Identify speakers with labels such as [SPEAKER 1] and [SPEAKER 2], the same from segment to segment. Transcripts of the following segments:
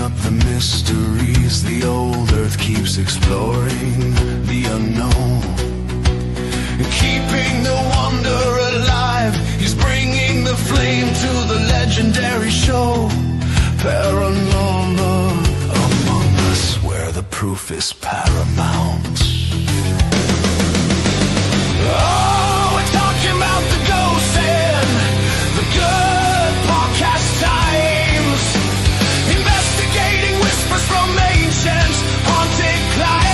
[SPEAKER 1] up the mysteries, the old earth keeps exploring the unknown. Keeping the wonder alive, he's bringing the flame to the legendary show. Paranormal among us, where the proof is paramount. Oh, we're talking about the ghosts and the good podcast times. Investigating whispers from ancient haunted climes.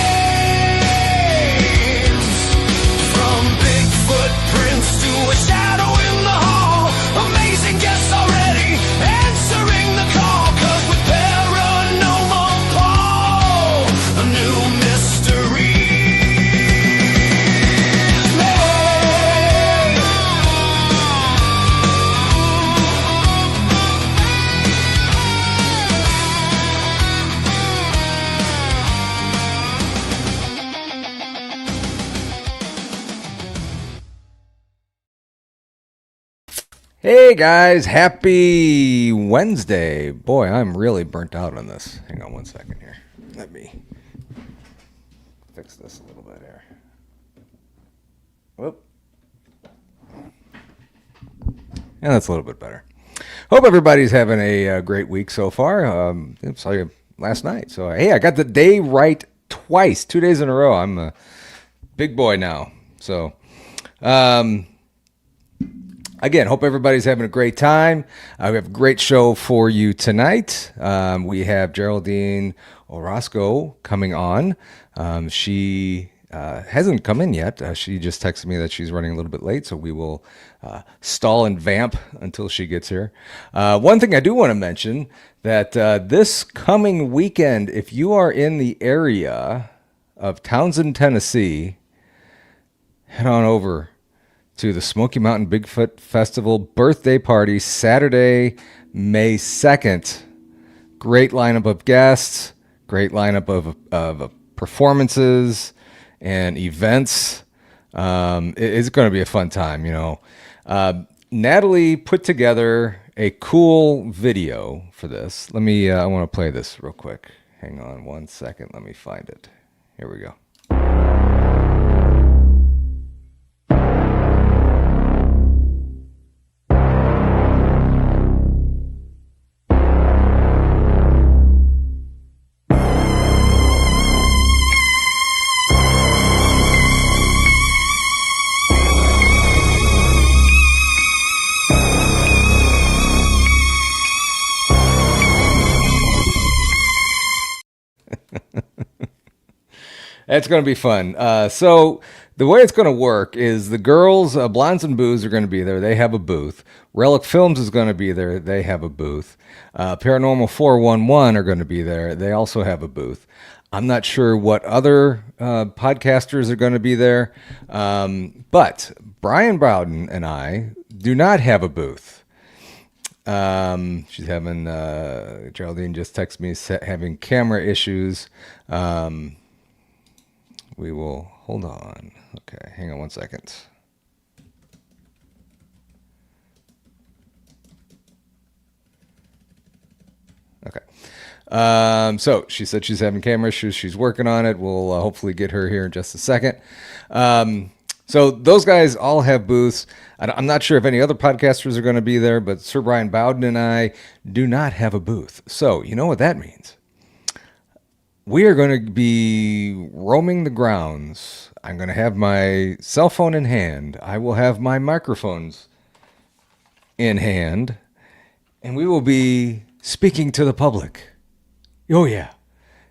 [SPEAKER 1] From big footprints to a shadow in the hall. Amazing guests already answering the call. 'Cause with Paranormal Paul, a new mystery.
[SPEAKER 2] Hey guys, happy Wednesday. Boy, I'm really burnt out on this. Hang on one second here. Let me fix this a little bit here. Whoop. And that's a little bit better. Hope everybody's having a great week so far. I saw you last night. So, hey, I got the day right twice, 2 days in a row. I'm a big boy now. So, again, hope everybody's having a great time. We have a great show for you tonight. We have Geraldine Orozco coming on. She hasn't come in yet. She just texted me that she's running a little bit late, so we will stall and vamp until she gets here. One thing I do want to mention, that this coming weekend, if you are in the area of Townsend, Tennessee, head on over to the Smoky Mountain Bigfoot Festival birthday party, Saturday, May 2nd. Great lineup of guests, great lineup of performances and events. It's going to be a fun time, you know. Natalie put together a cool video for this. I want to play this real quick. Hang on one second. Let me find it. Here we go. It's going to be fun. So the way it's going to work is the girls, Blondes and Booze, are going to be there. They have a booth. Relic Films is going to be there. They have a booth. Paranormal 411 are going to be there. They also have a booth. I'm not sure what other podcasters are going to be there. But Brian Bowden and I do not have a booth. She's having, Geraldine just texted me, having camera issues. We will, hold on. Okay, hang on one second. Okay. So she said she's having camera issues. She's working on it. We'll hopefully get her here in just a second. So those guys all have booths. I'm not sure if any other podcasters are going to be there, but Sir Brian Bowden and I do not have a booth. So you know what that means. We are going to be roaming the grounds. I'm going to have my cell phone in hand. I will have my microphones in hand. And we will be speaking to the public. Oh, yeah.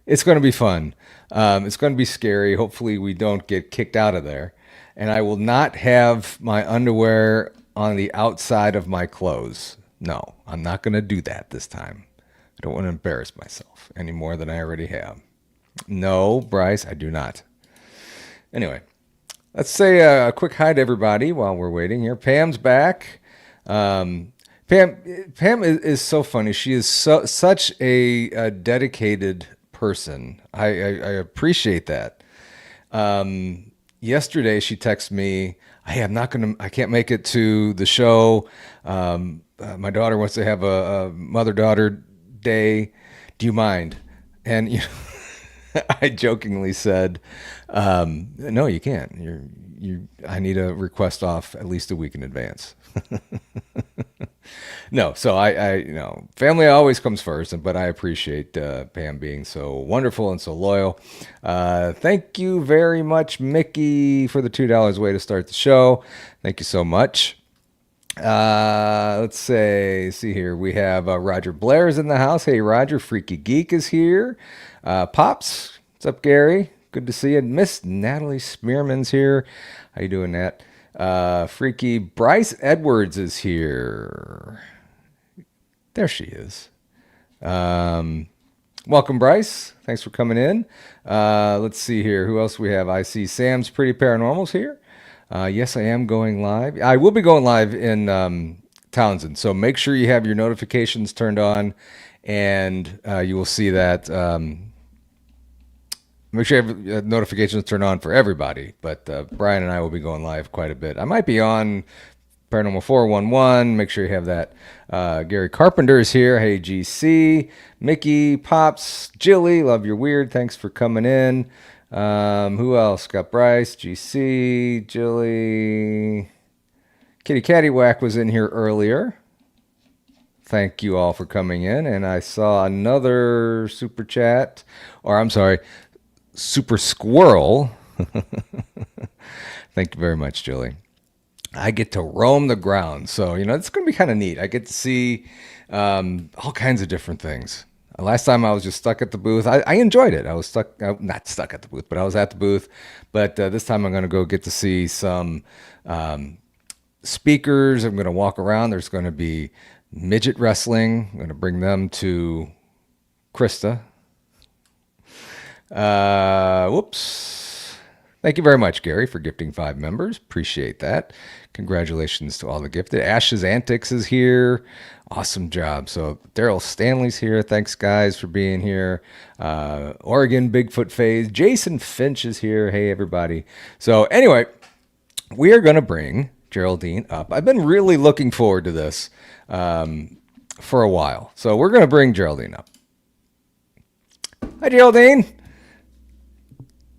[SPEAKER 2] It's going to be fun. It's going to be scary. Hopefully we don't get kicked out of there. And I will not have my underwear on the outside of my clothes. No, I'm not going to do that this time. I don't want to embarrass myself any more than I already have. No, Bryce, I do not. Anyway, let's say a quick hi to everybody while we're waiting here. Pam's back. Pam is so funny. She is such a dedicated person. I appreciate that. Yesterday she texted me, "Hey, I can't make it to the show. My daughter wants to have a mother-daughter day. do you mind? And I jokingly said, no, you can't. I need a request off at least a week in advance. No, so family always comes first, but I appreciate Pam being so wonderful and so loyal. Thank you very much, Mickey, for the $2 way to start the show. Thank you so much. Let's see here. We have Roger Blair's in the house. Hey, Roger, Freaky Geek is here. Pops, what's up, Gary? Good to see you. Miss Natalie Smearman's here. How you doing, Nat? Freaky Bryce Edwards is here. There she is. Welcome, Bryce. Thanks for coming in. Let's see here. Who else we have? I see Sam's Pretty Paranormal's here. Yes, I am going live. I will be going live in Townsend, so make sure you have your notifications turned on, and you will see that. Make sure you have notifications turned on for everybody, but Brian and I will be going live quite a bit. I might be on Paranormal 411. Make sure you have that. Gary Carpenter is here. Hey, GC. Mickey, Pops, Jilly, love your weird. Thanks for coming in. Who else? Got Bryce, GC, Jilly. Kitty Cattywhack was in here earlier. Thank you all for coming in. And I saw another super chat, or I'm sorry, super squirrel. Thank you very much, Jilly. I get to roam the ground. So, it's going to be kind of neat. I get to see all kinds of different things. Last time I was just stuck at the booth. I enjoyed it. I was not stuck at the booth, but I was at the booth. But this time I'm going to go get to see some speakers. I'm going to walk around. There's going to be midget wrestling. I'm going to bring them to Krista. Whoops. Thank you very much, Gary, for gifting 5 members. Appreciate that. Congratulations to all the gifted. Ash's Antics is here. Awesome job. So Daryl Stanley's here. Thanks, guys, for being here. Oregon Bigfoot Phase. Jason Finch is here. Hey, everybody. So anyway, we are going to bring Geraldine up. I've been really looking forward to this for a while. So we're going to bring Geraldine up. Hi, Geraldine.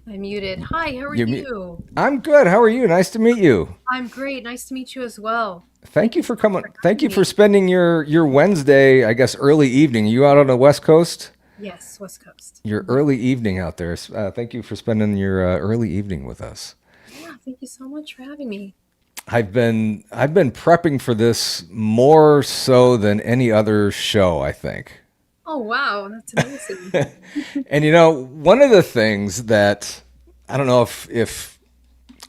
[SPEAKER 3] I'm muted. Hi, how are you?
[SPEAKER 2] I'm good. How are you? Nice to meet you.
[SPEAKER 3] I'm great. Nice to meet you as well.
[SPEAKER 2] Thank you for coming. Thank you for spending your Wednesday, I guess, early evening. You out on the West Coast?
[SPEAKER 3] Yes, West Coast.
[SPEAKER 2] Your early evening out there. Thank you for spending your early evening with us.
[SPEAKER 3] Yeah, thank you so much for having me.
[SPEAKER 2] I've been prepping for this more so than any other show, I think.
[SPEAKER 3] Oh, wow. That's amazing.
[SPEAKER 2] And, one of the things that, I don't know if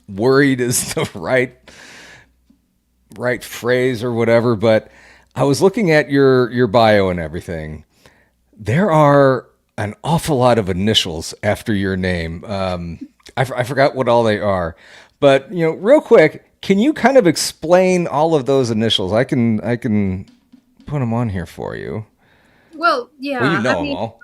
[SPEAKER 2] worried is the right phrase or whatever, but I was looking at your bio and everything. There are an awful lot of initials after your name. I forgot what all they are. But, real quick, can you kind of explain all of those initials? I can put them on here for you.
[SPEAKER 3] Well, yeah.
[SPEAKER 2] Well, them all.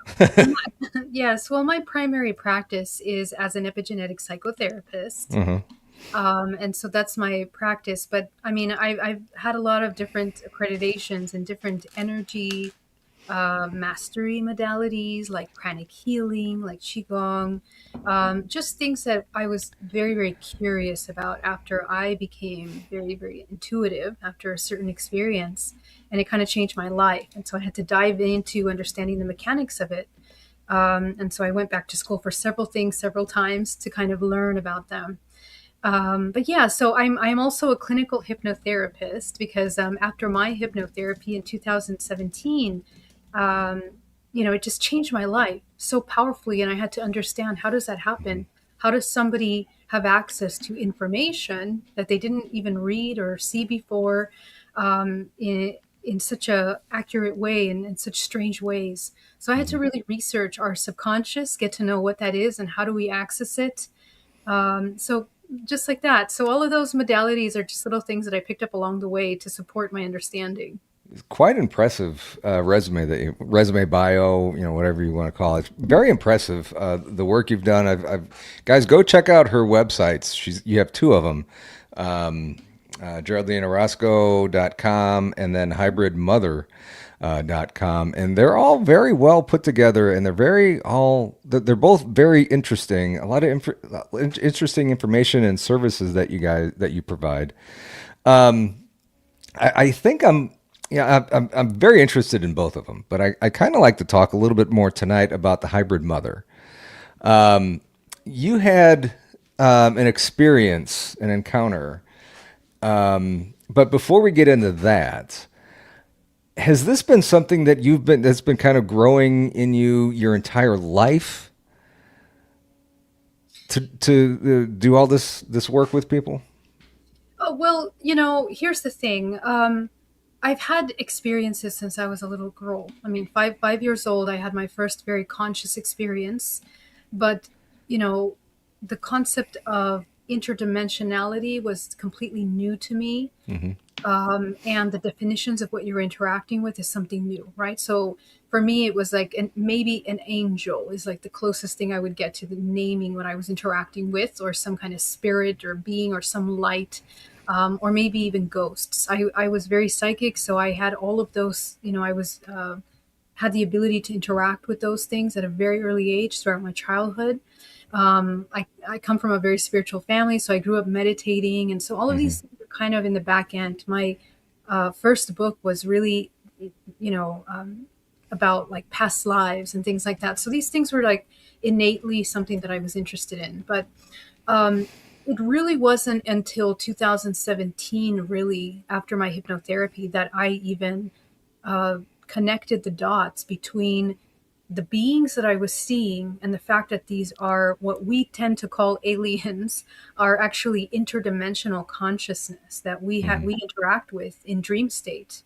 [SPEAKER 3] Yes. Well, my primary practice is as an epigenetic psychotherapist.
[SPEAKER 2] Mm-hmm.
[SPEAKER 3] And so that's my practice. But I've had a lot of different accreditations and different energy mastery modalities like pranic healing, like Qigong, just things that I was very, very curious about after I became very, very intuitive after a certain experience. And it kind of changed my life. And so I had to dive into understanding the mechanics of it. And so I went back to school for several times to kind of learn about them. But yeah, so I'm also a clinical hypnotherapist because after my hypnotherapy in 2017, it just changed my life so powerfully. And I had to understand, how does that happen? How does somebody have access to information that they didn't even read or see before in such a accurate way and in such strange ways? So I had to really research our subconscious, get to know what that is and how do we access it. So just like that. So all of those modalities are just little things that I picked up along the way to support my understanding.
[SPEAKER 2] Quite impressive resume bio, whatever you want to call it. Very impressive, the work you've done. Guys, go check out her websites. You have 2 of them, GeraldineOrozco.com and then Hybrid Mother. .com, and they're all very well put together, and they're both very interesting. A lot of interesting information and services that you provide. I think I'm very interested in both of them, but I kind of like to talk a little bit more tonight about the hybrid mother. You had an experience, an encounter, but before we get into that, has this been something that's been kind of growing in you your entire life to do all this work with people?
[SPEAKER 3] Oh, well, here's the thing. I've had experiences since I was a little girl. I mean, 5 years old, I had my first very conscious experience. But, the concept of interdimensionality was completely new to me. And the definitions of what you're interacting with is something new, right? So for me, it was like maybe an angel is like the closest thing I would get to the naming what I was interacting with, or some kind of spirit or being or some light, or maybe even ghosts. I was very psychic, so I had all of those. I was had the ability to interact with those things at a very early age throughout my childhood. I come from a very spiritual family, so I grew up meditating, and so all of these things are kind of in the back end. My first book was really, about like past lives and things like that. So these things were like innately something that I was interested in. But it really wasn't until 2017, really after my hypnotherapy, that I even connected the dots between the beings that I was seeing and the fact that these are what we tend to call aliens, are actually interdimensional consciousness that we interact with in dream state.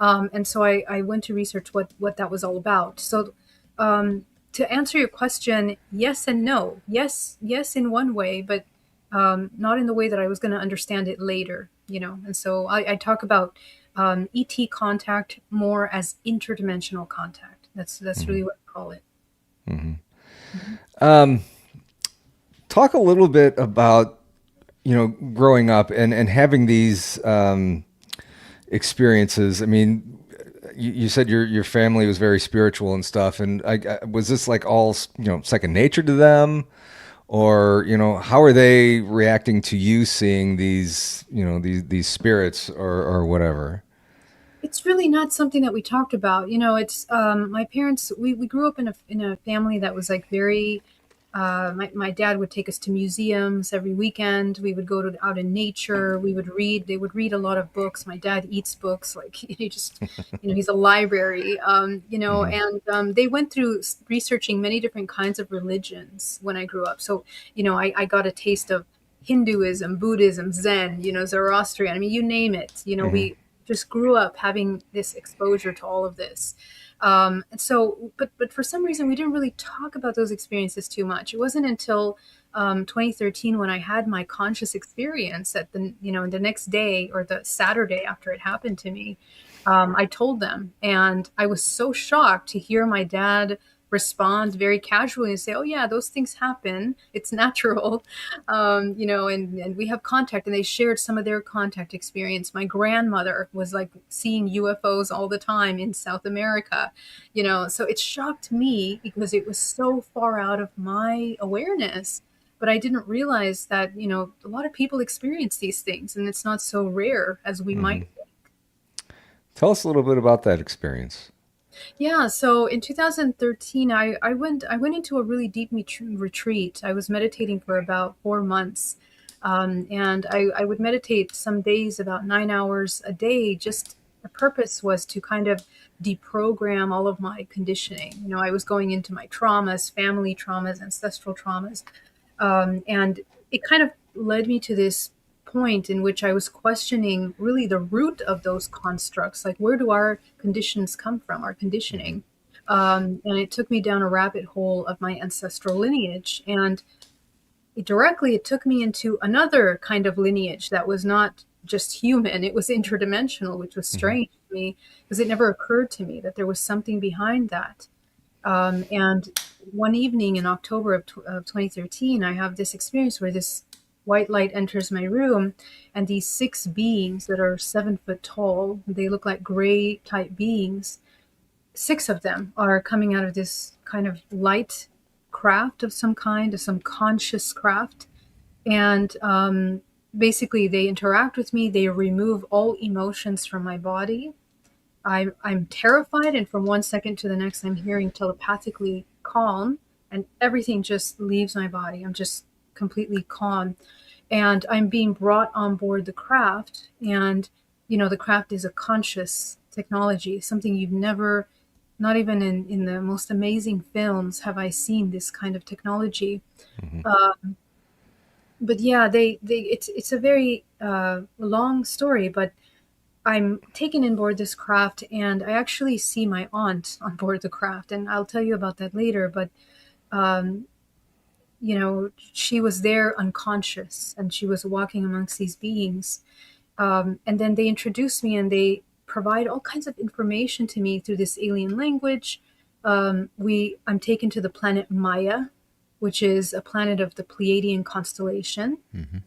[SPEAKER 3] And so I went to research what that was all about. So to answer your question, yes and no. Yes in one way, but not in the way that I was going to understand it later. And so I talk about ET contact more as interdimensional contact. That's really what I call it.
[SPEAKER 2] Talk a little bit about growing up and having these experiences. I mean, you said your family was very spiritual and stuff, and was this like all second nature to them, or how are they reacting to you seeing these these spirits or whatever?
[SPEAKER 3] It's really not something that we talked about. It's my parents. We grew up in a family that was like very. My dad would take us to museums every weekend. We would go out in nature. We would read. They would read a lot of books. My dad eats books. Like he just, he's a library. And they went through researching many different kinds of religions when I grew up. So, I got a taste of Hinduism, Buddhism, Zen, Zoroastrian. I mean, you name it. We just grew up having this exposure to all of this. And so, but for some reason, we didn't really talk about those experiences too much. It wasn't until 2013 when I had my conscious experience at the next day, or the Saturday after it happened to me. I told them, and I was so shocked to hear my dad respond very casually and say, "Oh yeah, those things happen. It's natural." And we have contact, and they shared some of their contact experience. My grandmother was like seeing UFOs all the time in South America, so it shocked me because it was so far out of my awareness. But I didn't realize that, a lot of people experience these things, and it's not so rare as we might.
[SPEAKER 2] Tell us a little bit about that experience.
[SPEAKER 3] Yeah, so in 2013, I went into a really deep retreat. I was meditating for about 4 months, and I would meditate some days about 9 hours a day. Just the purpose was to kind of deprogram all of my conditioning. I was going into my traumas, family traumas, ancestral traumas, and it kind of led me to this point in which I was questioning really the root of those constructs. Like, where do our conditions come from, our conditioning? And it took me down a rabbit hole of my ancestral lineage. And it took me into another kind of lineage that was not just human, it was interdimensional, which was strange to me because it never occurred to me that there was something behind that. And one evening in October of 2013, I have this experience where this white light enters my room, and these 6 beings that are 7 foot tall, they look like gray type beings, 6 of them are coming out of this kind of light craft of some kind, of some conscious craft. And basically, they interact with me. They remove all emotions from my body. I'm terrified, and from one second to the next, I'm hearing telepathically calm, and everything just leaves my body. I'm just completely calm, and I'm being brought on board the craft. And the craft is a conscious technology, something you've never, not even in the most amazing films, have I seen this kind of technology.
[SPEAKER 2] Mm-hmm.
[SPEAKER 3] But yeah, it's a very long story, but I'm taken on board this craft, and I actually see my aunt on board the craft, and I'll tell you about that later. But um, she was there unconscious, and she was walking amongst these beings. And then they introduce me, and they provide all kinds of information to me through this alien language. I'm taken to the planet Maya, which is a planet of the Pleiadian constellation.
[SPEAKER 2] Mm-hmm.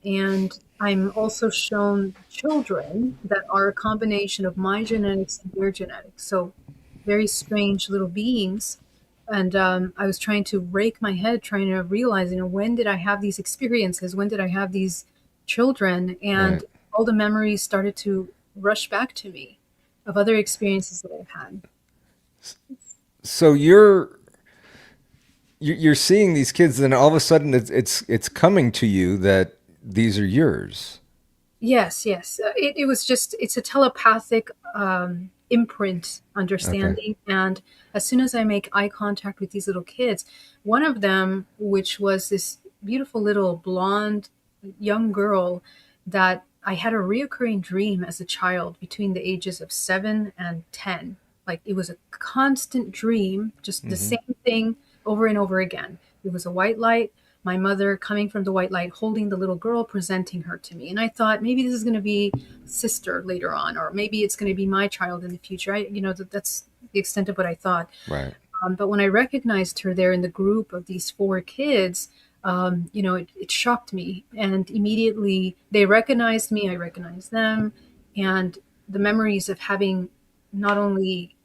[SPEAKER 3] And I'm also shown children that are a combination of my genetics and their genetics. So very strange little beings. And I was trying to rake my head, trying to realize, when did I have these experiences? When did I have these children? And
[SPEAKER 2] Right.
[SPEAKER 3] all the memories started to rush back to me of other experiences that I've had.
[SPEAKER 2] So you're seeing these kids, and all of a sudden it's coming to you that these are yours.
[SPEAKER 3] Yes, yes. It was just, it's a telepathic imprint
[SPEAKER 2] Okay.
[SPEAKER 3] understanding. And as soon as I make eye contact with these little kids, one of them, which was this beautiful little blonde young girl that I had a reoccurring dream as a child between the ages of 7 and 10. Like it was a constant dream, just the
[SPEAKER 2] Mm-hmm.
[SPEAKER 3] same thing over and over again. It was a white light, my mother coming from the white light, holding the little girl, presenting her to me. And I thought maybe this is going to be sister later on, or maybe it's going to be my child in the future. That's the extent of what I thought.
[SPEAKER 2] Right.
[SPEAKER 3] But when I recognized her there in the group of these 4 kids, it shocked me. And immediately they recognized me, I recognized them. And the memories of having not only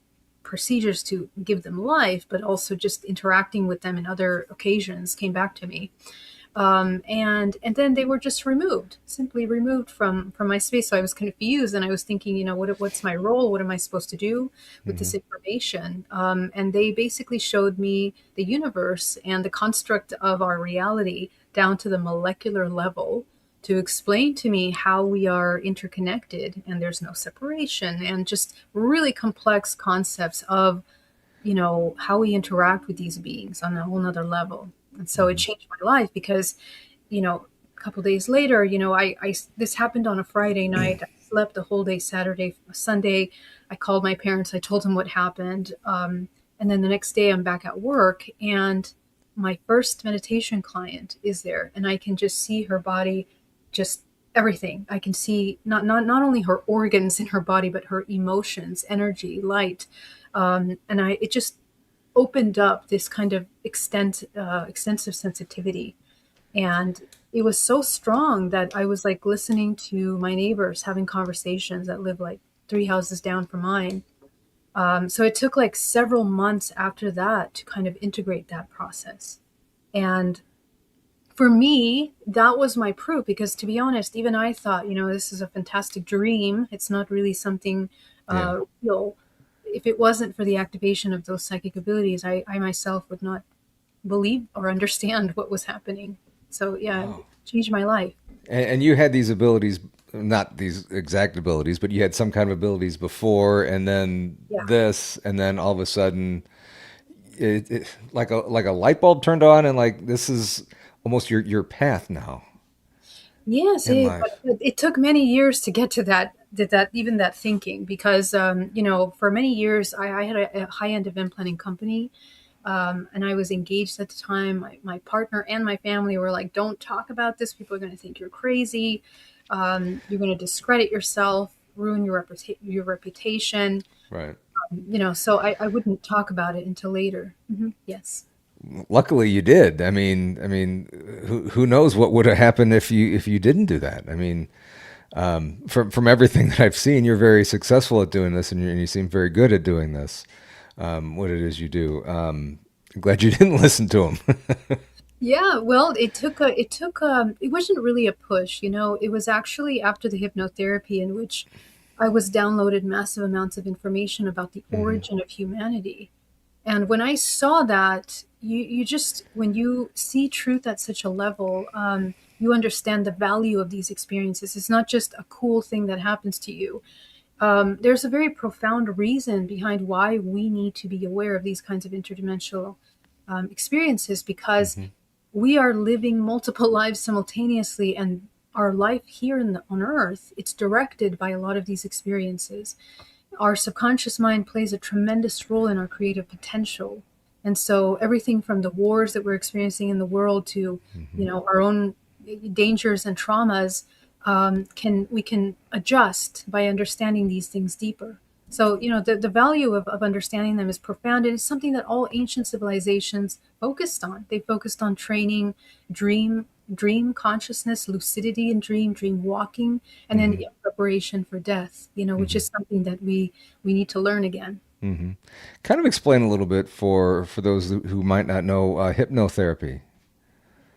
[SPEAKER 3] procedures to give them life, but also just interacting with them in other occasions came back to me. And then they were just removed, simply removed from my space. So I was confused, and I was thinking, what's my role? What am I supposed to do with
[SPEAKER 2] Mm-hmm.
[SPEAKER 3] this information? And they basically showed me the universe and the construct of our reality down to the molecular level, to explain to me how we are interconnected and there's no separation, and just really complex concepts of how we interact with these beings on a whole nother level. And so it
[SPEAKER 2] Mm-hmm.
[SPEAKER 3] changed my life because, a couple days later, this happened on a Friday night. I slept the whole day, Saturday, Sunday. I called my parents. I told them what happened. And then the next day I'm back at work, and my first meditation client is there, and I can just see her body, just everything. I can see not only her organs in her body, but her emotions, energy, light. And it just opened up this kind of extensive sensitivity. And it was so strong that I was like listening to my neighbors having conversations that live like 3 houses down from mine. So it took like several months after that to kind of integrate that process. And for me, that was my proof, because to be honest, even I thought, this is a fantastic dream. It's not really something
[SPEAKER 2] Yeah.
[SPEAKER 3] real. If it wasn't for the activation of those psychic abilities, I myself would not believe or understand what was happening. So yeah, it
[SPEAKER 2] Wow.
[SPEAKER 3] changed my life.
[SPEAKER 2] And you had these abilities, not these exact abilities, but you had some kind of abilities before, and then
[SPEAKER 3] Yeah.
[SPEAKER 2] this, and then all of a sudden, like a light bulb turned on, and like this is almost your path now
[SPEAKER 3] Yes,
[SPEAKER 2] in
[SPEAKER 3] but
[SPEAKER 2] life.
[SPEAKER 3] it took many years to get to that even that thinking, because for many years I had a high end event planning company, and I was engaged at the time. My partner and my family were like, "Don't talk about this. People are going to think you're crazy. You're going to discredit yourself, ruin your reputation."
[SPEAKER 2] Right.
[SPEAKER 3] So I wouldn't talk about it until later. Yes.
[SPEAKER 2] Luckily, you did. I mean, who knows what would have happened if you didn't do that? I mean, From everything that I've seen, you're very successful at doing this, and you seem very good at doing this. What it is you do. I'm glad you didn't listen to him.
[SPEAKER 3] Yeah, well, it wasn't really a push, you know. It was actually after the hypnotherapy in which I was downloaded massive amounts of information about the
[SPEAKER 2] Hmm.
[SPEAKER 3] origin of humanity. And when I saw that, you just, when you see truth at such a level, you understand the value of these experiences. It's not just a cool thing that happens to you. There's a very profound reason behind why we need to be aware of these kinds of interdimensional experiences, because
[SPEAKER 2] Hmm.
[SPEAKER 3] we are living multiple lives simultaneously, and our life here on earth, it's directed by a lot of these experiences. Our subconscious mind plays a tremendous role in our creative potential. And so everything from the wars that we're experiencing in the world to,
[SPEAKER 2] Hmm.
[SPEAKER 3] you know, our own dangers and traumas, can we can adjust by understanding these things deeper. So, you know, the value of understanding them is profound, and it's something that all ancient civilizations focused on. They focused on training dream dream consciousness, lucidity in dream walking, and then
[SPEAKER 2] Hmm.
[SPEAKER 3] in preparation for death, you know, which
[SPEAKER 2] Hmm.
[SPEAKER 3] is something that we need to learn again.
[SPEAKER 2] Hmm. Kind of explain a little bit for those who might not know hypnotherapy.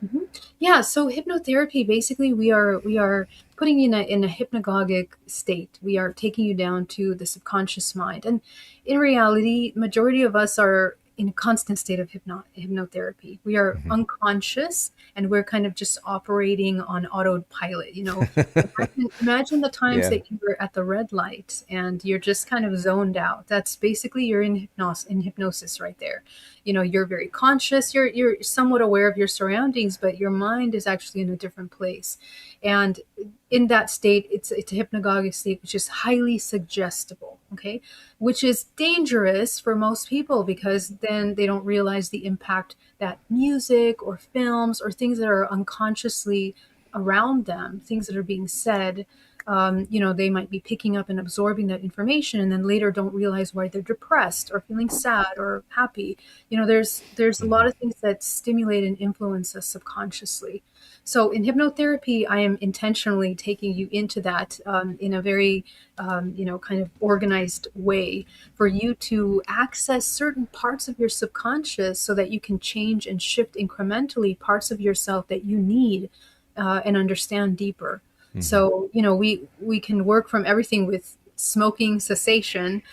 [SPEAKER 3] Mhm. Yeah, so hypnotherapy, basically we are putting you in a hypnagogic state. We are taking you down to the subconscious mind. And in reality, majority of us are in a constant state of hypnotherapy. We are
[SPEAKER 2] Hmm.
[SPEAKER 3] unconscious, and we're kind of just operating on autopilot, you know. Imagine the times
[SPEAKER 2] Yeah.
[SPEAKER 3] that you were at the red light and you're just kind of zoned out. That's basically you're in hypnosis right there. You know, you're very conscious, you're somewhat aware of your surroundings, but your mind is actually in a different place. And in that state, it's a hypnagogic state, which is highly suggestible, okay, which is dangerous for most people, because then they don't realize the impact that music or films or things that are unconsciously around them, things that are being said, you know, they might be picking up and absorbing that information, and then later don't realize why they're depressed or feeling sad or happy. You know, there's a lot
[SPEAKER 2] Hmm.
[SPEAKER 3] of things that stimulate and influence us subconsciously. So in hypnotherapy, I am intentionally taking you into that, in a very, you know, kind of organized way, for you to access certain parts of your subconscious so that you can change and shift incrementally parts of yourself that you need, and understand deeper.
[SPEAKER 2] Hmm.
[SPEAKER 3] So, you know, we can work from everything with smoking cessation,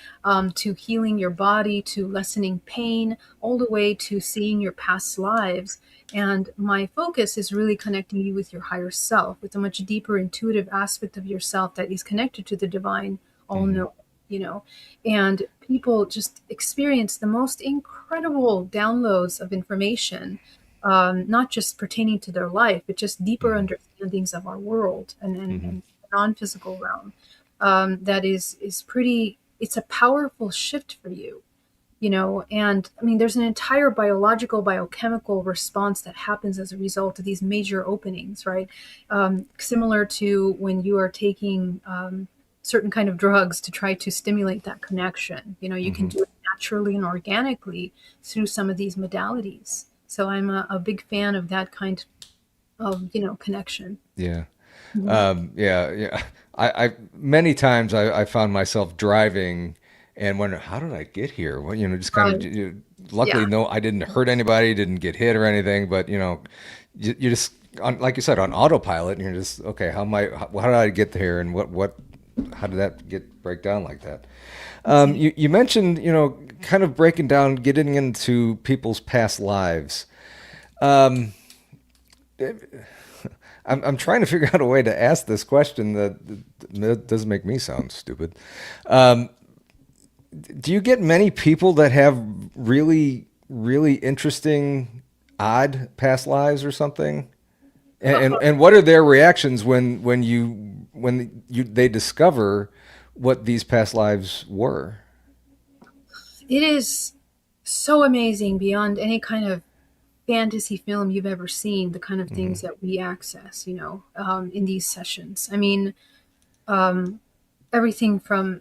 [SPEAKER 3] to healing your body, to lessening pain, all the way to seeing your past lives. And my focus is really connecting you with your higher self, with a much deeper intuitive aspect of yourself that is connected to the divine, all
[SPEAKER 2] Hmm.
[SPEAKER 3] knowing, you know. And people just experience the most incredible downloads of information, not just pertaining to their life, but just deeper
[SPEAKER 2] Hmm.
[SPEAKER 3] understandings of our world,
[SPEAKER 2] Hmm.
[SPEAKER 3] and non-physical realm. That is pretty. It's a powerful shift for you, you know. And I mean, there's an entire biological, biochemical response that happens as a result of these major openings, right? Similar to when you are taking, certain kind of drugs to try to stimulate that connection. You know, you can
[SPEAKER 2] Hmm.
[SPEAKER 3] do it naturally and organically through some of these modalities. So I'm a big fan of that kind of, you know, connection.
[SPEAKER 2] Yeah.
[SPEAKER 3] Mhm.
[SPEAKER 2] Yeah, yeah. I many times I found myself driving and wonder how did I get here? Well, just kind of.
[SPEAKER 3] Right. Yeah.
[SPEAKER 2] Luckily, no, I didn't hurt anybody, didn't get hit or anything. But you just like you said on autopilot, and you're just okay. How did I get there, and how did that break down like that?
[SPEAKER 3] Mhm.
[SPEAKER 2] You mentioned kind of breaking down, getting into people's past lives. Um, I'm trying to figure out a way to ask this question that doesn't make me sound stupid. Um, do you get many people that have really, really interesting, odd past lives or something? And what are their reactions when they discover what these past lives were?
[SPEAKER 3] It is so amazing, beyond any kind of fantasy film you've ever seen, the kind of
[SPEAKER 2] Hmm.
[SPEAKER 3] things that we access, you know, in these sessions. I mean, um, everything from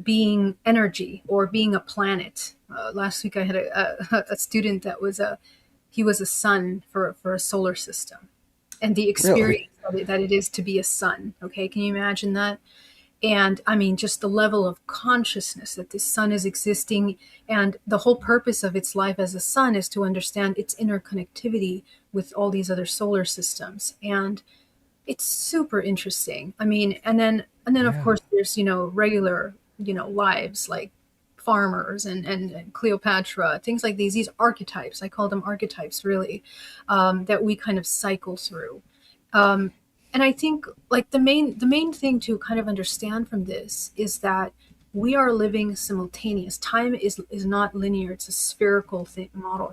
[SPEAKER 3] being energy or being a planet. Last week I had a student that was he was a sun for a solar system. And the experience
[SPEAKER 2] Really?
[SPEAKER 3] that it is to be a sun. Okay, can you imagine that? And I mean, just the level of consciousness that this sun is existing, and the whole purpose of its life as a sun is to understand its interconnectivity with all these other solar systems. And it's super interesting. I mean, and then of
[SPEAKER 2] Yeah.
[SPEAKER 3] course there's, regular, lives like farmers and Cleopatra, things like these archetypes. I call them archetypes, really, that we kind of cycle through. Um, and I think like the main thing to kind of understand from this is that we are living simultaneous. Time is not linear. It's a spherical thing, model.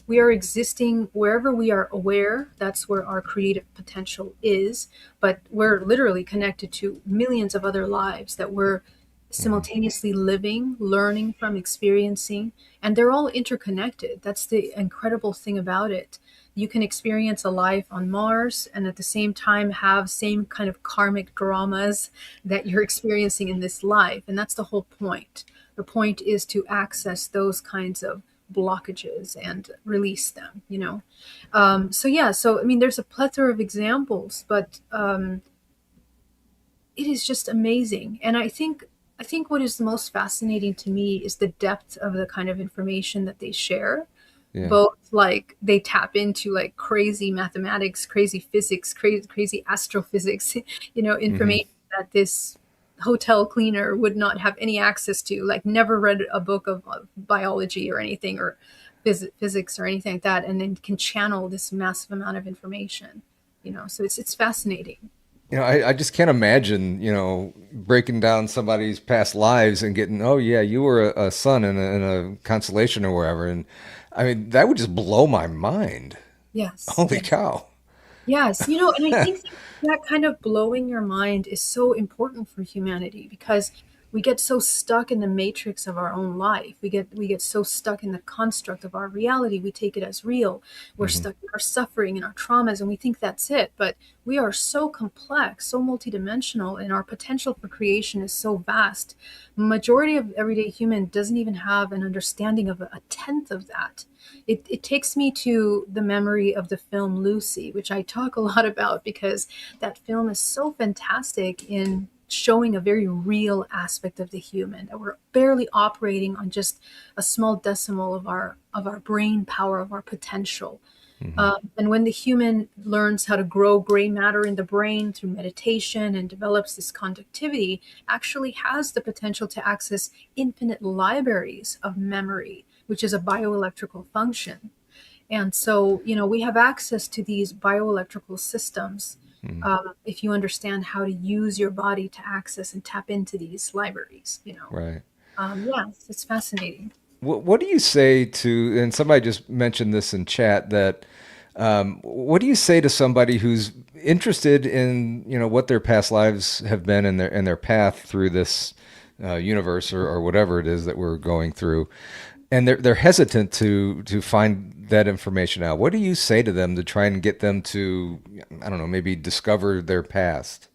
[SPEAKER 3] We are existing wherever we are aware. That's where our creative potential is. But we're literally connected to millions of other lives that we're
[SPEAKER 2] Mhm.
[SPEAKER 3] simultaneously living, learning from, experiencing, and they're all interconnected. That's the incredible thing about it. You can experience a life on Mars and at the same time have same kind of karmic dramas that you're experiencing in this life. And that's the whole point. The point is to access those kinds of blockages and release them. So yeah, so I mean, there's a plethora of examples, but it is just amazing. And I think what is the most fascinating to me is the depth of the kind of information that they share.
[SPEAKER 2] Yeah.
[SPEAKER 3] Both like they tap into like crazy mathematics, crazy physics, crazy astrophysics,
[SPEAKER 2] Hmm.
[SPEAKER 3] information that this hotel cleaner would not have any access to, like never read a book of biology or anything, or physics or anything like that, and then can channel this massive amount of information. So it's fascinating.
[SPEAKER 2] I just can't imagine, breaking down somebody's past lives and getting, oh yeah, you were a sun in a constellation or wherever, and I mean that would just blow my mind.
[SPEAKER 3] Yes.
[SPEAKER 2] Holy cow!
[SPEAKER 3] Yes, and I think that kind of blowing your mind is so important for humanity because we get so stuck in the matrix of our own life. We get so stuck in the construct of our reality. We take it as real. We're
[SPEAKER 2] Hmm.
[SPEAKER 3] stuck in our suffering and our traumas, and we think that's it. But we are so complex, so multidimensional, and our potential for creation is so vast. Majority of everyday human doesn't even have an understanding of a tenth of that. It takes me to the memory of the film Lucy, which I talk a lot about because that film is so fantastic in showing a very real aspect of the human, that we're barely operating on just a small decimal of our brain power, of our potential.
[SPEAKER 2] Hmm.
[SPEAKER 3] And when the human learns how to grow gray matter in the brain through meditation and develops this conductivity, actually has the potential to access infinite libraries of memory, which is a bioelectrical function. And so, we have access to these bioelectrical systems if you understand how to use your body to access and tap into these libraries.
[SPEAKER 2] Right.
[SPEAKER 3] Yes, it's fascinating.
[SPEAKER 2] What do you say to, and somebody just mentioned this in chat, that what do you say to somebody who's interested in, what their past lives have been and their path through this universe or whatever it is that we're going through, and they're hesitant to find that information out. What do you say to them to try and get them to, I don't know, maybe discover their past?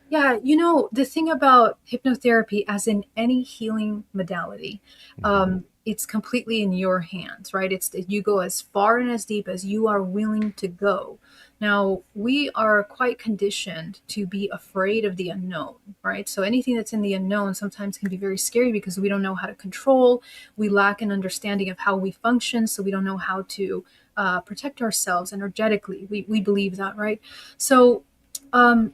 [SPEAKER 3] Yeah, the thing about hypnotherapy, as in any healing modality,
[SPEAKER 2] Hmm.
[SPEAKER 3] it's completely in your hands, right? It's you go as far and as deep as you are willing to go. Now, we are quite conditioned to be afraid of the unknown, right? So anything that's in the unknown sometimes can be very scary because we don't know how to control. We lack an understanding of how we function, so we don't know how to protect ourselves energetically. We believe that, right? So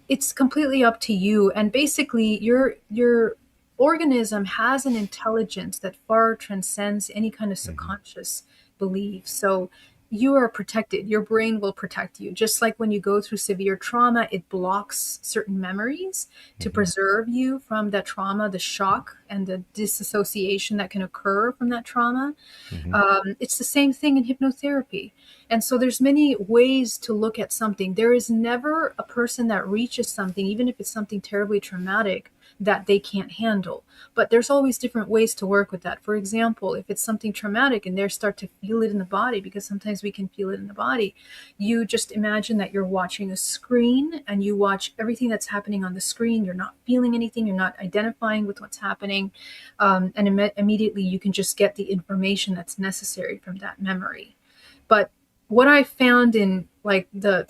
[SPEAKER 3] it's completely up to you, and basically your organism has an intelligence that far transcends any kind of
[SPEAKER 2] Hmm.
[SPEAKER 3] subconscious belief. So you are protected. Your brain will protect you. Just like when you go through severe trauma, it blocks certain memories to
[SPEAKER 2] Hmm.
[SPEAKER 3] preserve you from that trauma, the shock and the disassociation that can occur from that trauma.
[SPEAKER 2] Hmm.
[SPEAKER 3] It's the same thing in hypnotherapy. And so there's many ways to look at something. There is never a person that reaches something, even if it's something terribly traumatic, that they can't handle. But there's always different ways to work with that. For example, if it's something traumatic and they start to feel it in the body, because sometimes we can feel it in the body, you just imagine that you're watching a screen and you watch everything that's happening on the screen. You're not feeling anything, you're not identifying with what's happening. And immediately you can just get the information that's necessary from that memory. But what I found in like the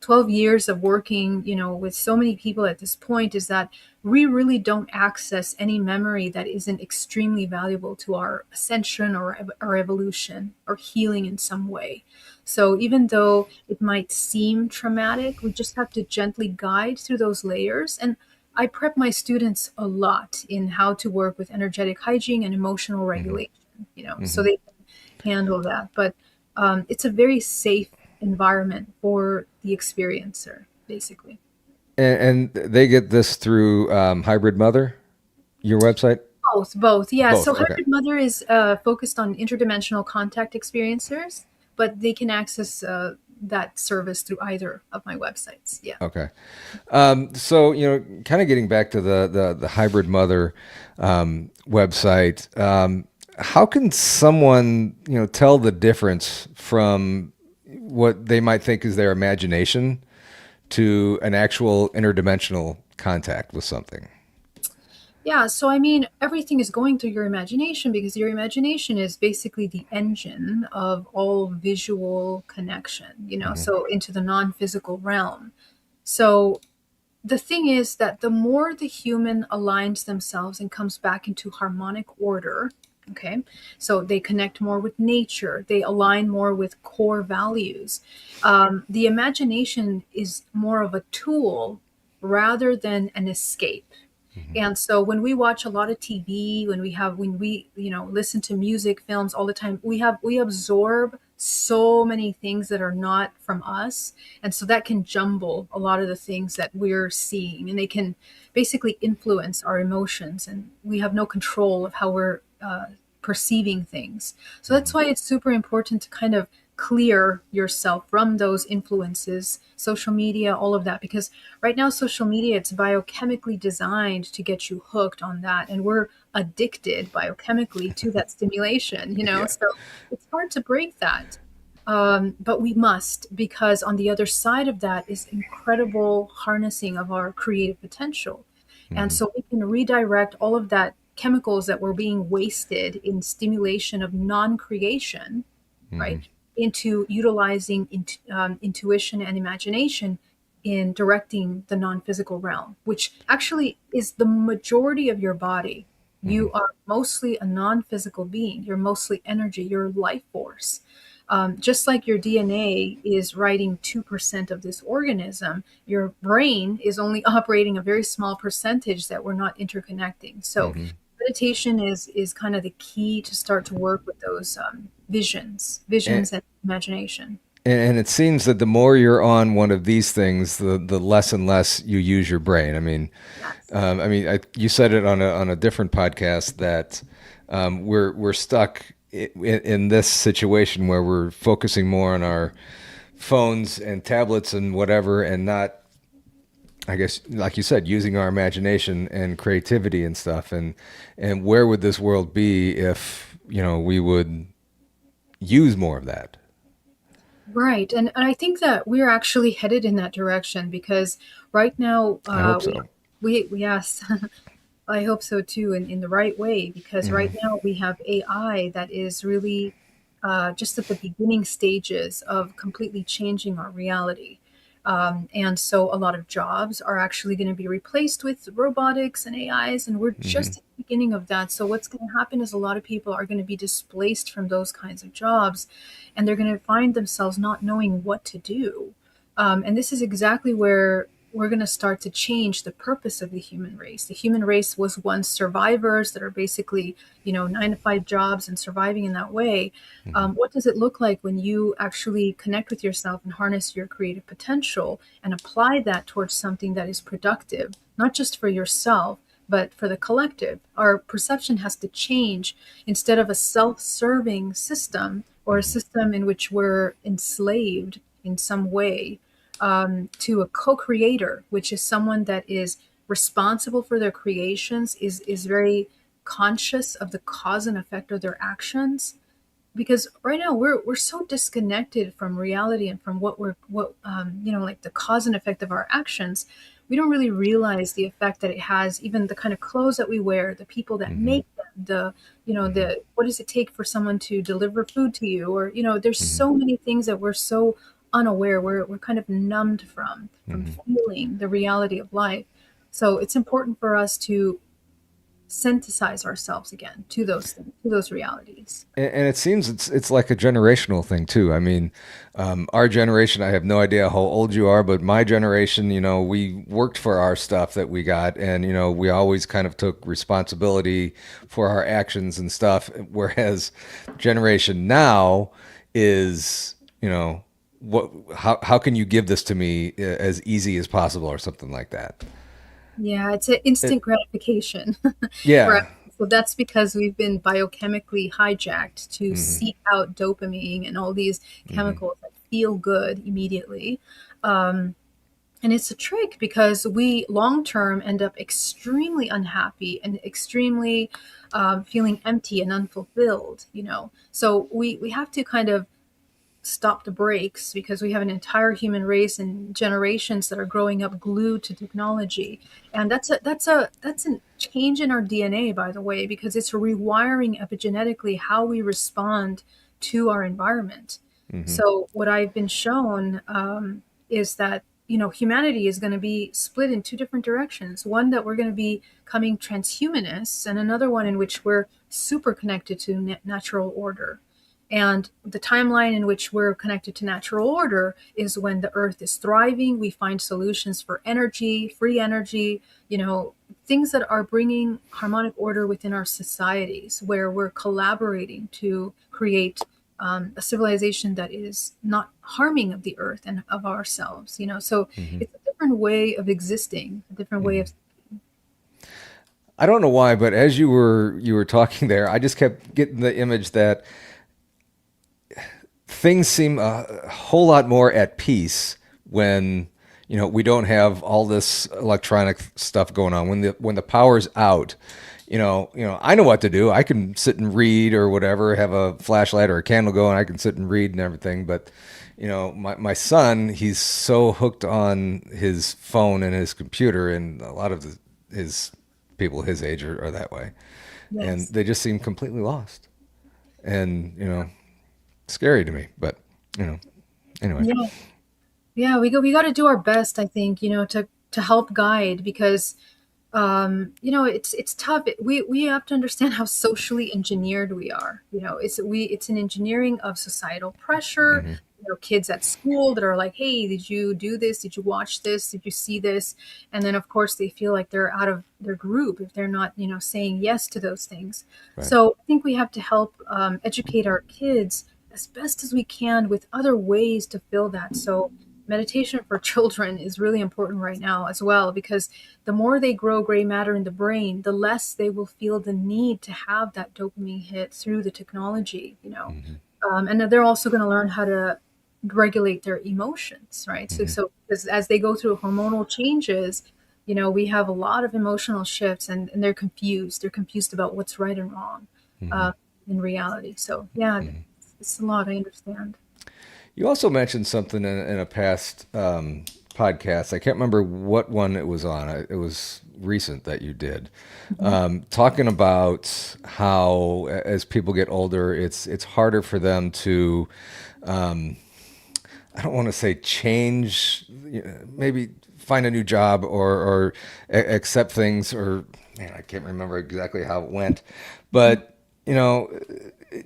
[SPEAKER 3] 12 years of working with so many people at this point is that we really don't access any memory that isn't extremely valuable to our ascension or our evolution or healing in some way. So even though it might seem traumatic, we just have to gently guide through those layers. And I prep my students a lot in how to work with energetic hygiene and emotional
[SPEAKER 2] Hmm.
[SPEAKER 3] regulation, so
[SPEAKER 2] Hmm.
[SPEAKER 3] they handle that. But it's a very safe environment for the experiencer, basically.
[SPEAKER 2] And they get this through Hybrid Mother, your website?
[SPEAKER 3] Both. Yeah.
[SPEAKER 2] Both.
[SPEAKER 3] So
[SPEAKER 2] Okay.
[SPEAKER 3] Hybrid Mother is focused on interdimensional contact experiencers, but they can access that service through either of my websites. Yeah.
[SPEAKER 2] Okay. So, kind of getting back to the Hybrid Mother website, how can someone, tell the difference from what they might think is their imagination to an actual interdimensional contact with something?
[SPEAKER 3] Yeah, so I mean, everything is going through your imagination because your imagination is basically the engine of all visual connection,
[SPEAKER 2] Hmm.
[SPEAKER 3] so into the non physical realm. So the thing is that the more the human aligns themselves and comes back into harmonic order, okay, so they connect more with nature, they align more with core values. The imagination is more of a tool rather than an escape.
[SPEAKER 2] Hmm.
[SPEAKER 3] And so when we watch a lot of TV, when we listen to music, films all the time, we absorb so many things that are not from us. And so that can jumble a lot of the things that we're seeing, and they can basically influence our emotions, and we have no control of how we're perceiving things. So that's
[SPEAKER 2] Hmm.
[SPEAKER 3] why it's super important to kind of clear yourself from those influences, social media, all of that, because right now social media, it's biochemically designed to get you hooked on that, and we're addicted biochemically to that stimulation,
[SPEAKER 2] Yeah.
[SPEAKER 3] so it's hard to break that. But we must, because on the other side of that is incredible harnessing of our creative potential. And
[SPEAKER 2] Hmm.
[SPEAKER 3] so we can redirect all of that chemicals that were being wasted in stimulation of non-creation,
[SPEAKER 2] Hmm.
[SPEAKER 3] right, into utilizing intuition and imagination in directing the non-physical realm, which actually is the majority of your body.
[SPEAKER 2] Hmm.
[SPEAKER 3] You are mostly a non-physical being. You're mostly energy. You're life force. Just like your DNA is writing 2% of this organism, your brain is only operating a very small percentage that we're not interconnecting. So
[SPEAKER 2] Hmm.
[SPEAKER 3] meditation is kind of the key to start to work with those
[SPEAKER 2] And,
[SPEAKER 3] visions and imagination.
[SPEAKER 2] and it seems that the more you're on one of these things, the less and less you use your brain.
[SPEAKER 3] Yes.
[SPEAKER 2] You said it on a different podcast that we're stuck in this situation where we're focusing more on our phones and tablets and whatever, and not, I guess, like you said, using our imagination and creativity and stuff. And where would this world be if we would use more of that?
[SPEAKER 3] Right. And I think that we're actually headed in that direction because right now
[SPEAKER 2] I hope so.
[SPEAKER 3] yes, I hope so too, in the right way, because right
[SPEAKER 2] Hmm.
[SPEAKER 3] now we have AI that is really just at the beginning stages of completely changing our reality. And so a lot of jobs are actually going to be replaced with robotics and AIs, and we're
[SPEAKER 2] Hmm.
[SPEAKER 3] just at the beginning of that. So what's going to happen is a lot of people are going to be displaced from those kinds of jobs, and they're going to find themselves not knowing what to do. And this is exactly where we're going to start to change the purpose of the human race. The human race was once survivors that are basically, 9 to 5 jobs and surviving in that way.
[SPEAKER 2] Hmm.
[SPEAKER 3] What does it look like when you actually connect with yourself and harness your creative potential and apply that towards something that is productive, not just for yourself, but for the collective? Our perception has to change. Instead of a self serving system or a
[SPEAKER 2] Hmm.
[SPEAKER 3] system in which we're enslaved in some way, to a co-creator, which is someone that is responsible for their creations, is very conscious of the cause and effect of their actions. Because right now we're so disconnected from reality and from what we're what like the cause and effect of our actions. we don't really realize the effect that it has, even the kind of clothes that we wear, the people that
[SPEAKER 2] Mm-hmm.
[SPEAKER 3] make them, the,
[SPEAKER 2] Mm-hmm.
[SPEAKER 3] the, what does it take for someone to deliver food to you? Or, there's
[SPEAKER 2] Mm-hmm.
[SPEAKER 3] so many things that we're so unaware, we're kind of numbed from
[SPEAKER 2] Mm-hmm.
[SPEAKER 3] feeling the reality of life. So it's important for us to synthesize ourselves again to those things, to those realities.
[SPEAKER 2] And it seems it's like a generational thing too. I mean, our generation, I have no idea how old you are, but my generation, we worked for our stuff that we got, and we always kind of took responsibility for our actions and stuff. Whereas generation now is, what how can you give this to me as easy as possible or something like that?
[SPEAKER 3] Yeah, it's an instant gratification. Right.
[SPEAKER 2] Yeah.
[SPEAKER 3] So that's because we've been biochemically hijacked to
[SPEAKER 2] Hmm.
[SPEAKER 3] seek out dopamine and all these
[SPEAKER 2] Hmm.
[SPEAKER 3] chemicals that feel good immediately. Um, and it's a trick because we long term end up extremely unhappy and extremely feeling empty and unfulfilled. So we have to kind of stop the brakes because we have an entire human race and generations that are growing up glued to technology. And that's a change in our DNA, by the way, because it's rewiring epigenetically how we respond to our environment.
[SPEAKER 2] Hmm.
[SPEAKER 3] So what I've been shown is that humanity is going to be split in two different directions. One that we're going to be becoming transhumanists, and another one in which we're super connected to natural order. And the timeline in which we're connected to natural order is when the earth is thriving. We find solutions for energy, free energy, things that are bringing harmonic order within our societies, where we're collaborating to create a civilization that is not harming of the earth and of ourselves. So
[SPEAKER 2] Hmm.
[SPEAKER 3] it's a different way of existing, a different way
[SPEAKER 2] Hmm.
[SPEAKER 3] of.
[SPEAKER 2] I don't know why, but as you were talking there, I just kept getting the image that things seem a whole lot more at peace when we don't have all this electronic stuff going on. When the power's out, I know what to do. I can sit and read or whatever, have a flashlight or a candle going. I can sit and read and everything. But my son, he's so hooked on his phone and his computer, and a lot of his people his age are that way, and
[SPEAKER 3] Yes.
[SPEAKER 2] they just seem completely lost. And scary to me. But you know, anyway.
[SPEAKER 3] Yeah. Yeah, we got to do our best, I think, to help guide because it's tough. We have to understand how socially engineered we are. It's an engineering of societal pressure.
[SPEAKER 2] Hmm.
[SPEAKER 3] Kids at school that are like, "Hey, did you do this? Did you watch this? Did you see this?" And then of course they feel like they're out of their group if they're not, saying yes to those things.
[SPEAKER 2] Right.
[SPEAKER 3] So I think we have to help educate our kids as best as we can with other ways to fill that. So meditation for children is really important right now as well because the more they grow gray matter in the brain, the less they will feel the need to have that dopamine hit through the technology.
[SPEAKER 2] Hmm.
[SPEAKER 3] And then they're also going to learn how to regulate their emotions, right? So,
[SPEAKER 2] Hmm.
[SPEAKER 3] so as they go through hormonal changes, we have a lot of emotional shifts and they're confused. They're confused about what's right and wrong
[SPEAKER 2] Hmm.
[SPEAKER 3] uh, in reality. So, yeah,
[SPEAKER 2] Hmm.
[SPEAKER 3] it's a lot, I understand.
[SPEAKER 2] You also mentioned something in a past podcast. I can't remember what one it was on. It was recent that you did,
[SPEAKER 3] Mhm.
[SPEAKER 2] talking about how as people get older, it's harder for them to. I don't want to say change, maybe find a new job or accept things, or man, I can't remember exactly how it went, but do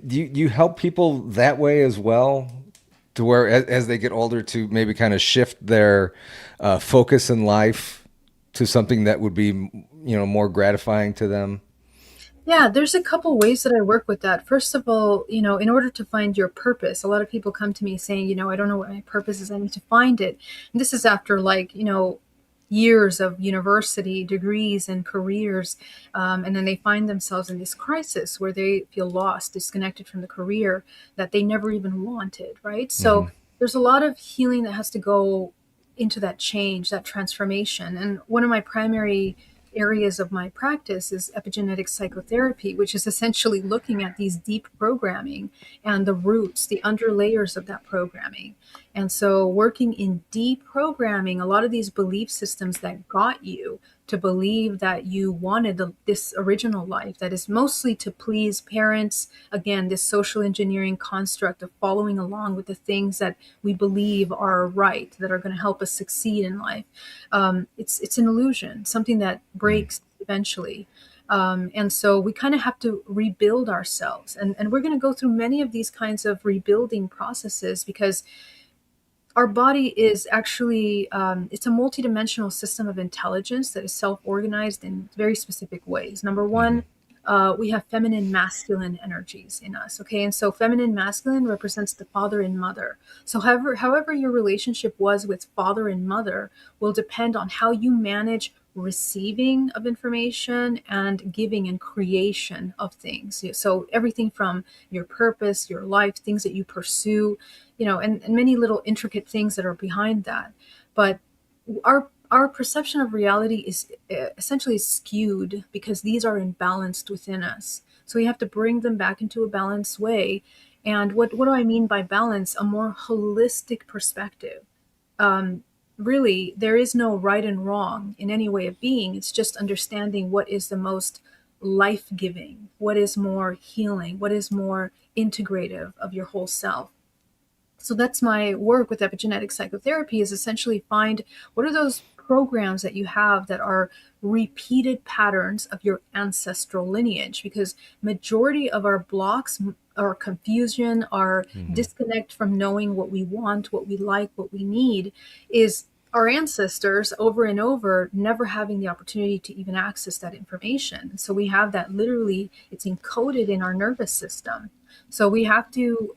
[SPEAKER 2] you help people that way as well, to where as they get older to maybe kind of shift their focus in life to something that would be more gratifying to them?
[SPEAKER 3] Yeah, there's a couple ways that I work with that. First of all, in order to find your purpose, a lot of people come to me saying, I don't know what my purpose is. I need to find it. And this is after like, years of university degrees and careers. And then they find themselves in this crisis where they feel lost, disconnected from the career that they never even wanted, right? So
[SPEAKER 2] Hmm.
[SPEAKER 3] there's a lot of healing that has to go into that change, that transformation. And one of my primary areas of my practice is epigenetic psychotherapy, which is essentially looking at these deep programming and the roots, the underlayers of that programming. And so working in deep programming, a lot of these belief systems that got you to believe that you wanted this original life that is mostly to please parents. Again, this social engineering construct of following along with the things that we believe are right, that are going to help us succeed in life. It's an illusion, something that breaks eventually. And so we kind of have to rebuild ourselves. And we're going to go through many of these kinds of rebuilding processes because our body is actually it's a multidimensional system of intelligence that is self-organized in very specific ways. Number one, we have feminine masculine energies in us. Okay, and so feminine masculine represents the father and mother. So however your relationship was with father and mother will depend on how you manage receiving of information and giving and creation of things. So everything from your purpose, your life, things that you pursue, and many little intricate things that are behind that. But our perception of reality is essentially skewed because these are imbalanced within us. So we have to bring them back into a balanced way. And what do I mean by balance? A more holistic perspective. Really, there is no right and wrong in any way of being. It's just understanding what is the most life-giving, what is more healing, what is more integrative of your whole self. So that's my work with epigenetic psychotherapy, is essentially find what are those programs that you have that are repeated patterns of your ancestral lineage, because majority of our blocks, our confusion, our disconnect from knowing what we want, what we like, what we need is our ancestors over and over never having the opportunity to even access that information. So we have that literally, it's encoded in our nervous system. So we have to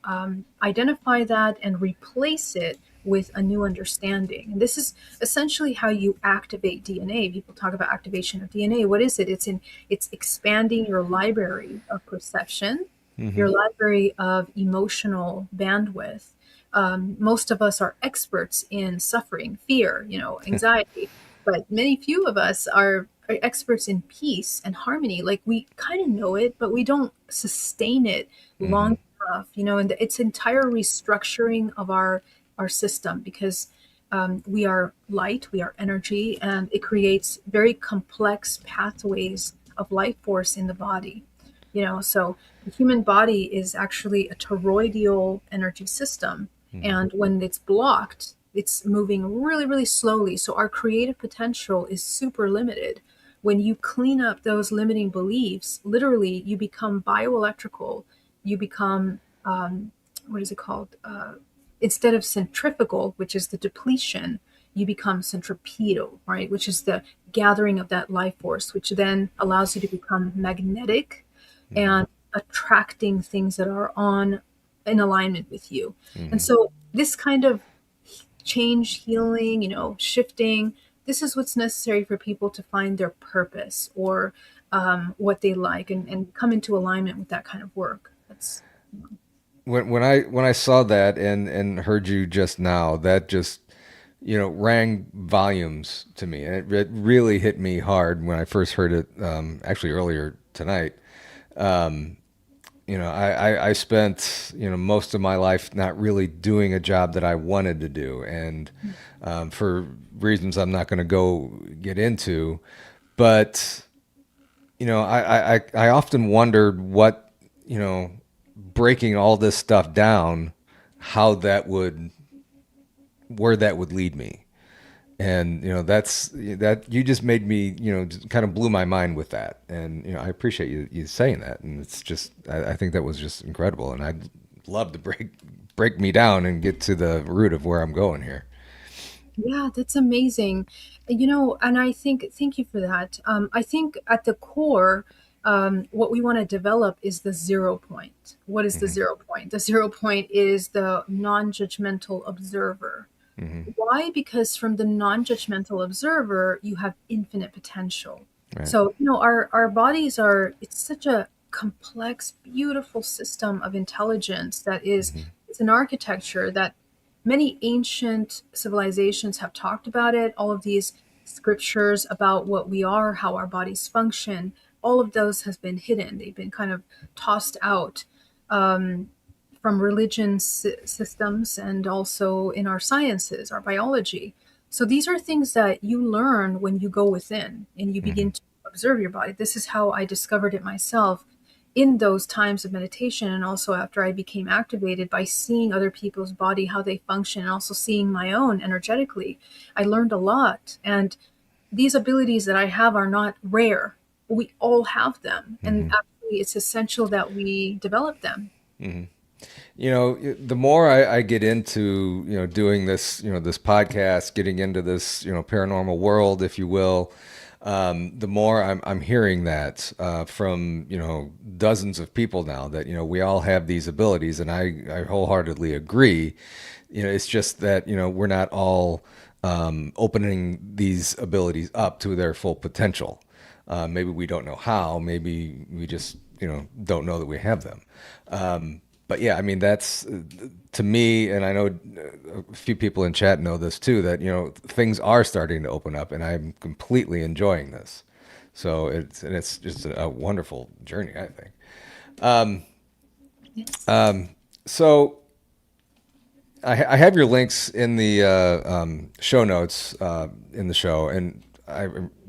[SPEAKER 3] identify that and replace it with a new understanding. And this is essentially how you activate DNA. People talk about activation of DNA. What is it? It's expanding your library of perception, your library of emotional bandwidth. Most of us are experts in suffering, fear, anxiety, but many few of us are experts in peace and harmony. Like we kind of know it, but we don't sustain it long enough, and it's entire restructuring of our system because we are light, we are energy, and it creates very complex pathways of life force in the body. So the human body is actually a toroidal energy system. And when it's blocked, it's moving really, really slowly. So our creative potential is super limited. When you clean up those limiting beliefs, literally you become bioelectrical. You become, what is it called? Instead of centrifugal, which is the depletion, you become centripetal, right? Which is the gathering of that life force, which then allows you to become magnetic and attracting things that are in alignment with you. And so this kind of change, healing, shifting, this is what's necessary for people to find their purpose or what they like and come into alignment with that kind of work. That's
[SPEAKER 2] When I saw that and heard you just now, that just rang volumes to me, and it really hit me hard when I first heard it. Actually, earlier tonight. I spent most of my life not really doing a job that I wanted to do, and for reasons I'm not going to get into, but I often wondered what breaking all this stuff down, where that would lead me. And that you just made me kind of blew my mind with that, and I appreciate you saying that, and it's just I think that was just incredible, and I'd love to break me down and get to the root of where I'm going here.
[SPEAKER 3] Yeah, that's amazing. And I think, thank you for that. I think at the core, what we want to develop is the 0 point. What is the 0 point? The 0 point is the non-judgmental observer. Why? Because from the non-judgmental observer, you have infinite potential.
[SPEAKER 2] Right.
[SPEAKER 3] So, our bodies it's such a complex, beautiful system of intelligence that is, it's an architecture that many ancient civilizations have talked about it. All of these scriptures about what we are, how our bodies function, all of those has been hidden. They've been kind of tossed out from religion systems and also in our sciences, our biology. So these are things that you learn when you go within and you
[SPEAKER 2] Hmm.
[SPEAKER 3] begin to observe your body. This is how I discovered it myself in those times of meditation, and also after I became activated by seeing other people's body, how they function, and also seeing my own energetically. I learned a lot. And these abilities that I have are not rare. We all have them. And
[SPEAKER 2] Hmm.
[SPEAKER 3] actually, it's essential that we develop them.
[SPEAKER 2] The more I get into, doing this, this podcast, getting into this, paranormal world, if you will, the more I'm hearing that from, dozens of people now that, we all have these abilities. And I wholeheartedly agree. It's just that, we're not all opening these abilities up to their full potential. Maybe we don't know how, maybe we just, don't know that we have them. But yeah, I mean, that's to me, and I know a few people in chat know this too, that, things are starting to open up and I'm completely enjoying this. So it's just a wonderful journey, I think.
[SPEAKER 3] Yes.
[SPEAKER 2] So I have your links in the show notes in the show, and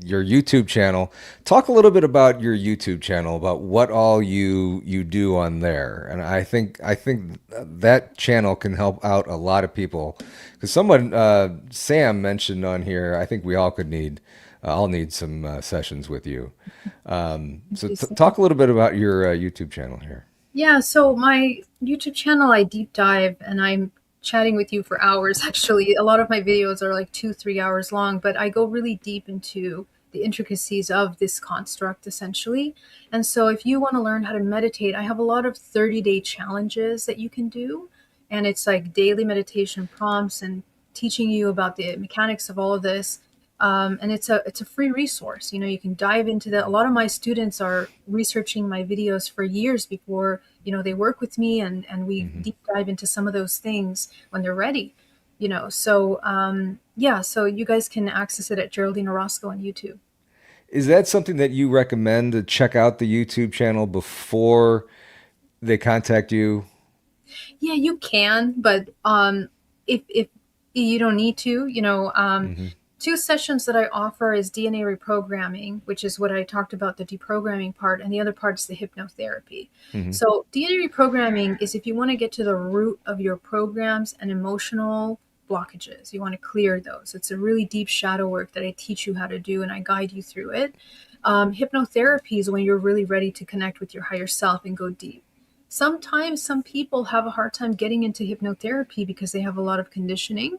[SPEAKER 2] your YouTube channel. Talk a little bit about your YouTube channel, about what all you do on there, and I think that channel can help out a lot of people. Because someone Sam mentioned on here, I think we all could need. I'll need some sessions with you. So talk a little bit about your YouTube channel here.
[SPEAKER 3] Yeah, so my YouTube channel, I deep dive and I'm chatting with you for hours. Actually, a lot of my videos are like 2, 3 hours long, but I go really deep into the intricacies of this construct essentially. And so if you want to learn how to meditate, I have a lot of 30-day challenges that you can do. And it's like daily meditation prompts and teaching you about the mechanics of all of this. And it's a free resource. You can dive into that. A lot of my students are researching my videos for years before they work with me, and we
[SPEAKER 2] Mm-hmm.
[SPEAKER 3] deep dive into some of those things when they're ready. So yeah, so you guys can access it at Geraldine Orozco on YouTube.
[SPEAKER 2] Is that something that you recommend to check out the YouTube channel before they contact you?
[SPEAKER 3] Yeah, you can, but if you don't need to,
[SPEAKER 2] Hmm.
[SPEAKER 3] two sessions that I offer is DNA reprogramming, which is what I talked about, the deprogramming part, and the other part is the hypnotherapy.
[SPEAKER 2] Hmm.
[SPEAKER 3] So DNA reprogramming is if you want to get to the root of your programs and emotional blockages, you want to clear those. It's a really deep shadow work that I teach you how to do, and I guide you through it. Hypnotherapy is when you're really ready to connect with your higher self and go deep. Sometimes some people have a hard time getting into hypnotherapy because they have a lot of conditioning.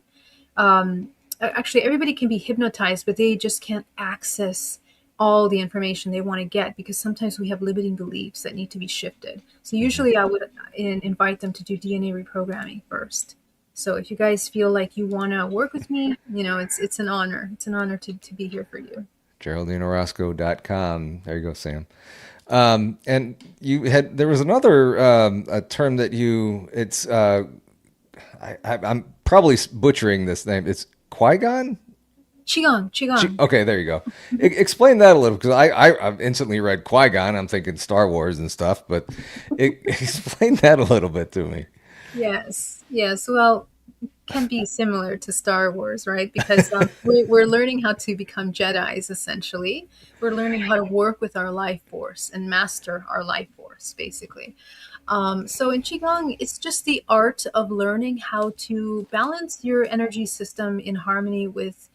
[SPEAKER 3] Actually, everybody can be hypnotized, but they just can't access all the information they want to get because sometimes we have limiting beliefs that need to be shifted. So
[SPEAKER 2] Hmm.
[SPEAKER 3] usually I would invite them to do DNA reprogramming first. So if you guys feel like you want to work with me, it's an honor. It's an honor to be here for you.
[SPEAKER 2] GeraldineOrozco.com. There you go, Sam. And there was another a term that it's, I'm probably butchering this name. It's Qui-Gon?
[SPEAKER 3] Qigong, Qigong.
[SPEAKER 2] Okay, there you go. Explain that a little, because I've instantly read Qui-Gon. I'm thinking Star Wars and stuff, but explain that a little bit to me.
[SPEAKER 3] Yes, yes. Well, can be similar to Star Wars, right? Because we're learning how to become Jedis, essentially. We're learning how to work with our life force and master our life force, basically. So in Qigong, it's just the art of learning how to balance your energy system in harmony with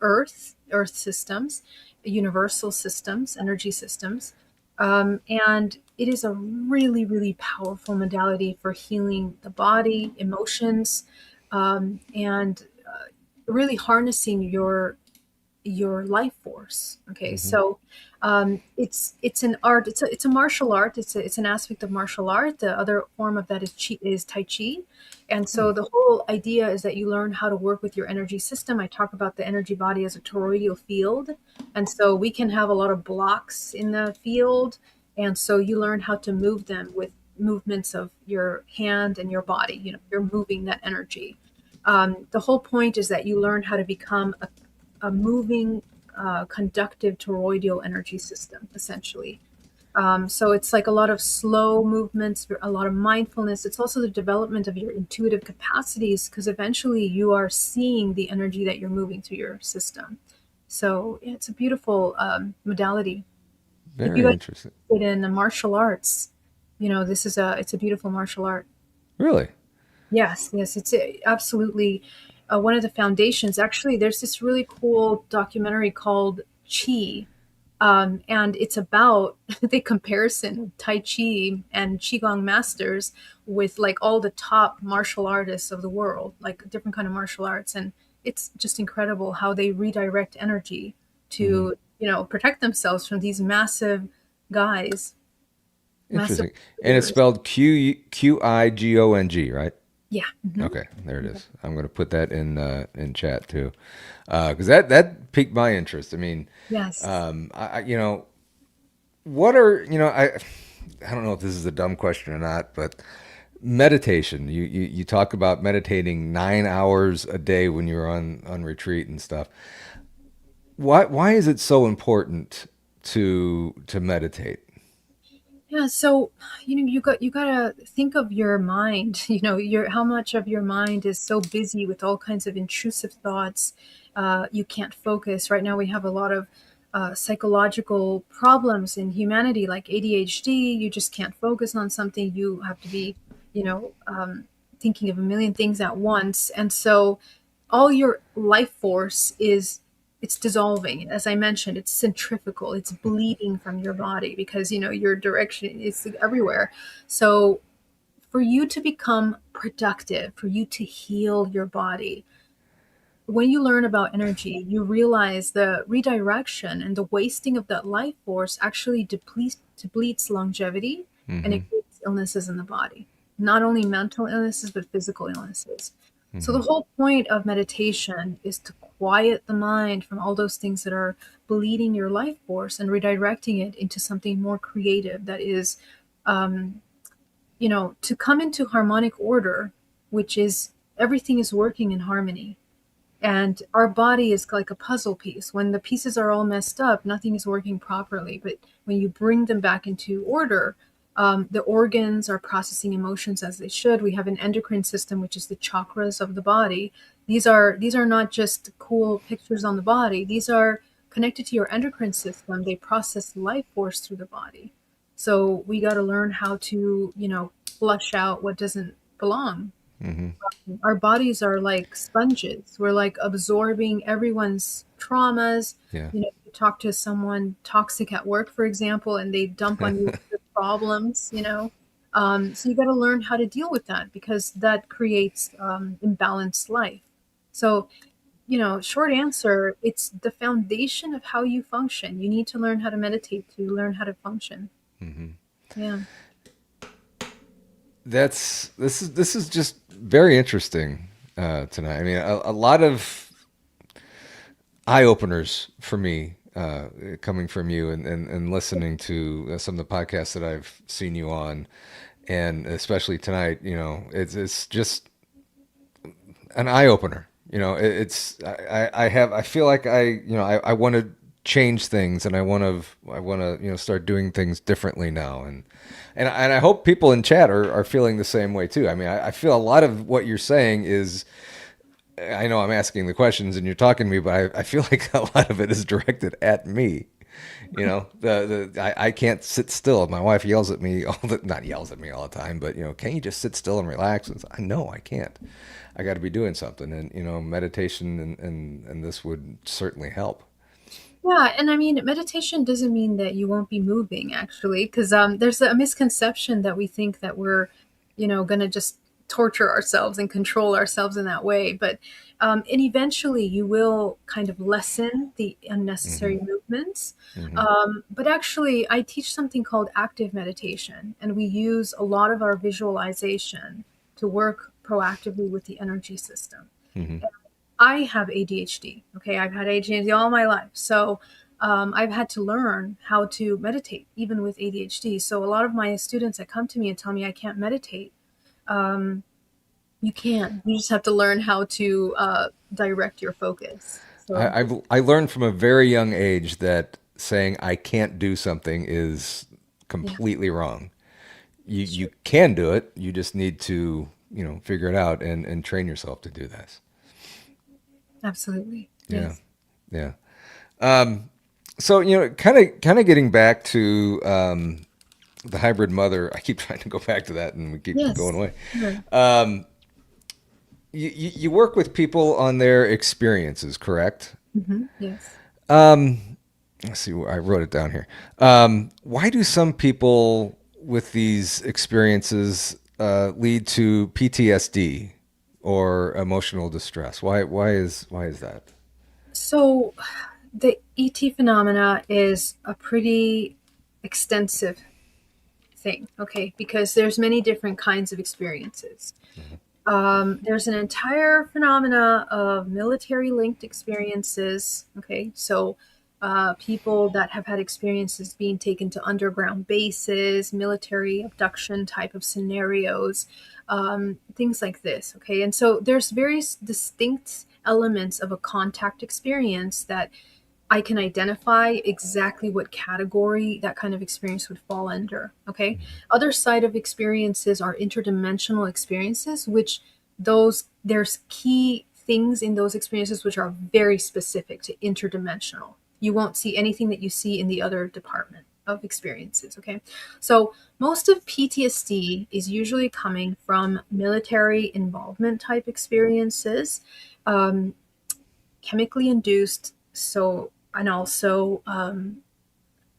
[SPEAKER 3] Earth systems, universal systems, energy systems. And it is a really, really powerful modality for healing the body, emotions, and really harnessing your life force. Okay,
[SPEAKER 2] Hmm.
[SPEAKER 3] so it's an art. It's a martial art. It's an aspect of martial art. The other form of that is Tai Chi, and so the whole idea is that you learn how to work with your energy system. I talk about the energy body as a toroidal field, and so we can have a lot of blocks in the field, and so you learn how to move them with movements of your hand and your body. You're moving that energy. The whole point is that you learn how to become a moving, conductive toroidal energy system, essentially. So it's like a lot of slow movements, a lot of mindfulness. It's also the development of your intuitive capacities, because eventually you are seeing the energy that you're moving through your system. So yeah, it's a beautiful modality. If you
[SPEAKER 2] Very
[SPEAKER 3] guys
[SPEAKER 2] interesting.
[SPEAKER 3] are interested in the martial arts, this is it's a beautiful martial art.
[SPEAKER 2] Really?
[SPEAKER 3] Yes, yes, it's absolutely one of the foundations. Actually, there's this really cool documentary called Chi, and it's about the comparison of Tai Chi and Qigong masters with like all the top martial artists of the world, like different kind of martial arts, and it's just incredible how they redirect energy
[SPEAKER 2] Hmm.
[SPEAKER 3] to protect themselves from these massive guys, massive
[SPEAKER 2] Interesting. And it's
[SPEAKER 3] leaders.
[SPEAKER 2] spelled Qigong, right?
[SPEAKER 3] Yeah. Mhm.
[SPEAKER 2] Okay, there it is. I'm going to put that in chat too, because that piqued my interest. I mean,
[SPEAKER 3] Yes.
[SPEAKER 2] what are I don't know if this is a dumb question or not, but meditation. You talk about meditating 9 hours a day when you're on retreat and stuff. Why is it so important to meditate?
[SPEAKER 3] Yeah, so you gotta think of your mind. Your how much of your mind is so busy with all kinds of intrusive thoughts. You can't focus. Right now, we have a lot of psychological problems in humanity, like ADHD. You just can't focus on something. You have to be, you know, um, thinking of a million things at once, and so all your life force is it's dissolving. As I mentioned, it's centrifugal, it's bleeding from your body because your direction is everywhere. So for you to become productive, for you to heal your body, when you learn about energy, you realize the redirection and the wasting of that life force actually depletes longevity, and
[SPEAKER 2] Hmm.
[SPEAKER 3] it creates illnesses in the body. Not only mental illnesses, but physical illnesses. So the
[SPEAKER 2] Hmm.
[SPEAKER 3] whole point of meditation is to quiet the mind from all those things that are bleeding your life force and redirecting it into something more creative that is, um, to come into harmonic order, which is everything is working in harmony, and our body is like a puzzle piece. When the pieces are all messed up, nothing is working properly. But when you bring them back into order, the organs are processing emotions as they should. We have an endocrine system, which is the chakras of the body. These are not just cool pictures on the body. These are connected to your endocrine system. They process life force through the body. So we got to learn how to, flush out what doesn't belong.
[SPEAKER 2] Hmm.
[SPEAKER 3] Our bodies are like sponges. We're like absorbing everyone's traumas.
[SPEAKER 2] Yeah.
[SPEAKER 3] You talk to someone toxic at work, for example, and they dump on you their problems. So you got to learn how to deal with that, because that creates imbalanced life. So, short answer, it's the foundation of how you function. You need to learn how to meditate to learn how to function.
[SPEAKER 2] Hmm.
[SPEAKER 3] Yeah.
[SPEAKER 2] This is just very interesting tonight. I mean, a lot of eye openers for me coming from you and listening to some of the podcasts that I've seen you on, and especially tonight. It's just an eye opener. I feel like I want to change things, and I want to start doing things differently now, and I hope people in chat are feeling the same way too. I mean, I feel a lot of what you're saying is, I know I'm asking the questions and you're talking to me, but I feel like a lot of it is directed at me. I can't sit still. My wife yells at me not yells at me all the time, but can you just sit still and relax? And I know I can't. I got to be doing something, and meditation and this would certainly help.
[SPEAKER 3] Yeah, and I mean, meditation doesn't mean that you won't be moving, actually, because there's a misconception that we think that we're, gonna just torture ourselves and control ourselves in that way. But and eventually, you will kind of lessen the
[SPEAKER 2] Hmm.
[SPEAKER 3] unnecessary movements.
[SPEAKER 2] Hmm.
[SPEAKER 3] But actually, I teach something called active meditation, and we use a lot of our visualization to work proactively with the energy system.
[SPEAKER 2] Hmm.
[SPEAKER 3] I have ADHD. Okay, I've had ADHD all my life, so I've had to learn how to meditate even with ADHD. So a lot of my students that come to me and tell me I can't meditate, um, you can. You just have to learn how to direct your focus. So
[SPEAKER 2] I learned from a very young age that saying I can't do something is
[SPEAKER 3] yeah,
[SPEAKER 2] completely wrong.
[SPEAKER 3] it's
[SPEAKER 2] You
[SPEAKER 3] true.
[SPEAKER 2] can do it. You just need to, figure it out and train yourself to do this.
[SPEAKER 3] Absolutely.
[SPEAKER 2] Yeah.
[SPEAKER 3] Yes.
[SPEAKER 2] Yeah. So, kind of getting back to the hybrid mother. I keep trying to go back to that and we keep going
[SPEAKER 3] Yes.
[SPEAKER 2] away.
[SPEAKER 3] Sure.
[SPEAKER 2] You work with people on their experiences, correct?
[SPEAKER 3] Yes.
[SPEAKER 2] Let's see, I wrote it down here. Why do some people with these experiences lead to PTSD or emotional distress? Why is that?
[SPEAKER 3] So the ET phenomena is a pretty extensive thing, okay, because there's many different kinds of experiences. There's an entire phenomena of military linked experiences. Okay, so people that have had experiences being taken to underground bases, military abduction type of scenarios, things like this. Okay, and so there's various distinct elements of a contact experience that I can identify exactly what category that kind of experience would fall under. Okay. Other side of experiences are interdimensional experiences, which there's key things in those experiences which are very specific to interdimensional. You won't see anything that you see in the other department of experiences. Okay. So most of PTSD is usually coming from military involvement type experiences. Um, Chemically induced, so and also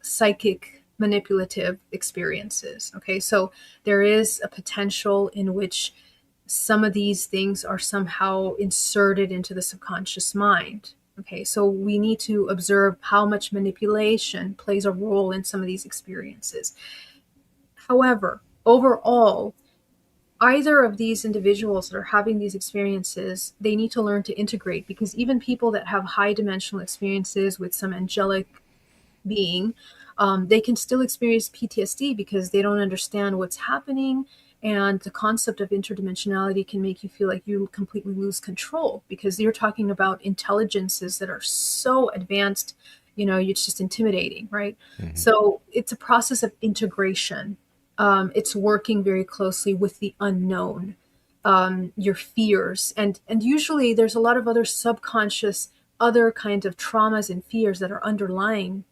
[SPEAKER 3] psychic manipulative experiences. Okay, so there is a potential in which some of these things are somehow inserted into the subconscious mind. Okay, so we need to observe how much manipulation plays a role in some of these experiences. However, overall, either of these individuals that are having these experiences, they need to learn to integrate, because even people that have high dimensional experiences with some angelic being, they can still experience PTSD because they don't understand what's happening. And the concept of interdimensionality can make you feel like you completely lose control because you're talking about intelligences that are so advanced, it's just intimidating, right?
[SPEAKER 2] Hmm.
[SPEAKER 3] So it's a process of integration. It's working very closely with the unknown, your fears, and usually there's a lot of other subconscious, other kinds of traumas and fears that are underlying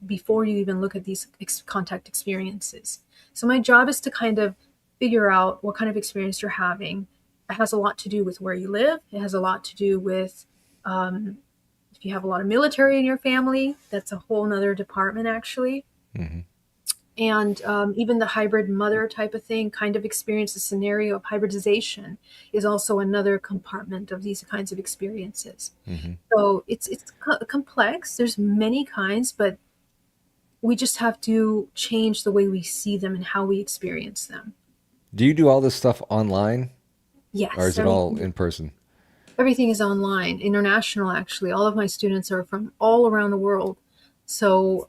[SPEAKER 3] before you even look at these contact experiences. So my job is to kind of figure out what kind of experience you're having. It has a lot to do with where you live. It has a lot to do with um, if you have a lot of military in your family. That's a whole nother department, actually.
[SPEAKER 2] Hmm.
[SPEAKER 3] And even the hybrid mother type of thing, kind of experience, the scenario of hybridization is also another compartment of these kinds of experiences.
[SPEAKER 2] Hmm.
[SPEAKER 3] So it's complex. There's many kinds, but we just have to change the way we see them and how we experience them.
[SPEAKER 2] Do you do all this stuff online or
[SPEAKER 3] Yes,
[SPEAKER 2] is it all in person?
[SPEAKER 3] everything is online, international. Actually, all of my students are from all around the world. So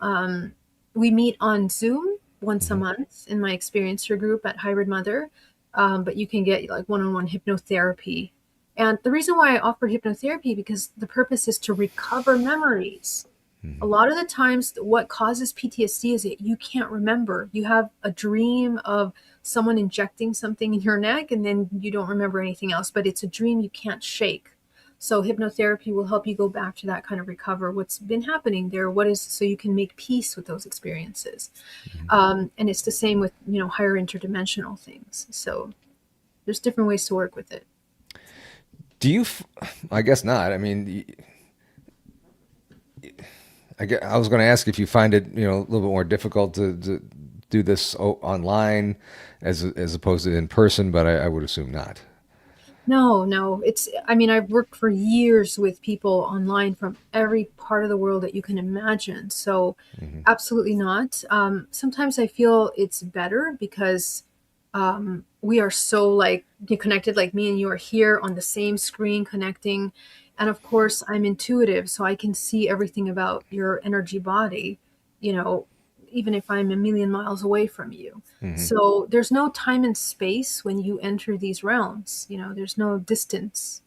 [SPEAKER 3] we meet on Zoom once a
[SPEAKER 2] Hmm.
[SPEAKER 3] month in my experiencer group at Hybrid Mother. But you can get like one-on-one hypnotherapy. And the reason why I offer hypnotherapy, because the purpose is to recover memories. A
[SPEAKER 2] Hmm.
[SPEAKER 3] lot of the times what causes PTSD is that you can't remember. You have a dream of someone injecting something in your neck and then you don't remember anything else, but it's a dream you can't shake. So hypnotherapy will help you go back to that kind of recover what's been happening there, what is, so you can make peace with those experiences. And it's the same with, higher interdimensional things. So there's different ways to work with it.
[SPEAKER 2] Do you? I guess not. I mean, I was going to ask if you find it, a little bit more difficult to do this online as opposed to in person, but I would assume not.
[SPEAKER 3] No, no. I mean, I've worked for years with people online from every part of the world that you can imagine. So,
[SPEAKER 2] Hmm.
[SPEAKER 3] absolutely not. Sometimes I feel it's better because we are so like connected, like me and you are here on the same screen connecting. And of course, I'm intuitive, so I can see everything about your energy body, you know, even if I'm a million miles away from you.
[SPEAKER 2] Hmm.
[SPEAKER 3] So there's no time and space when you enter these realms, there's no distance.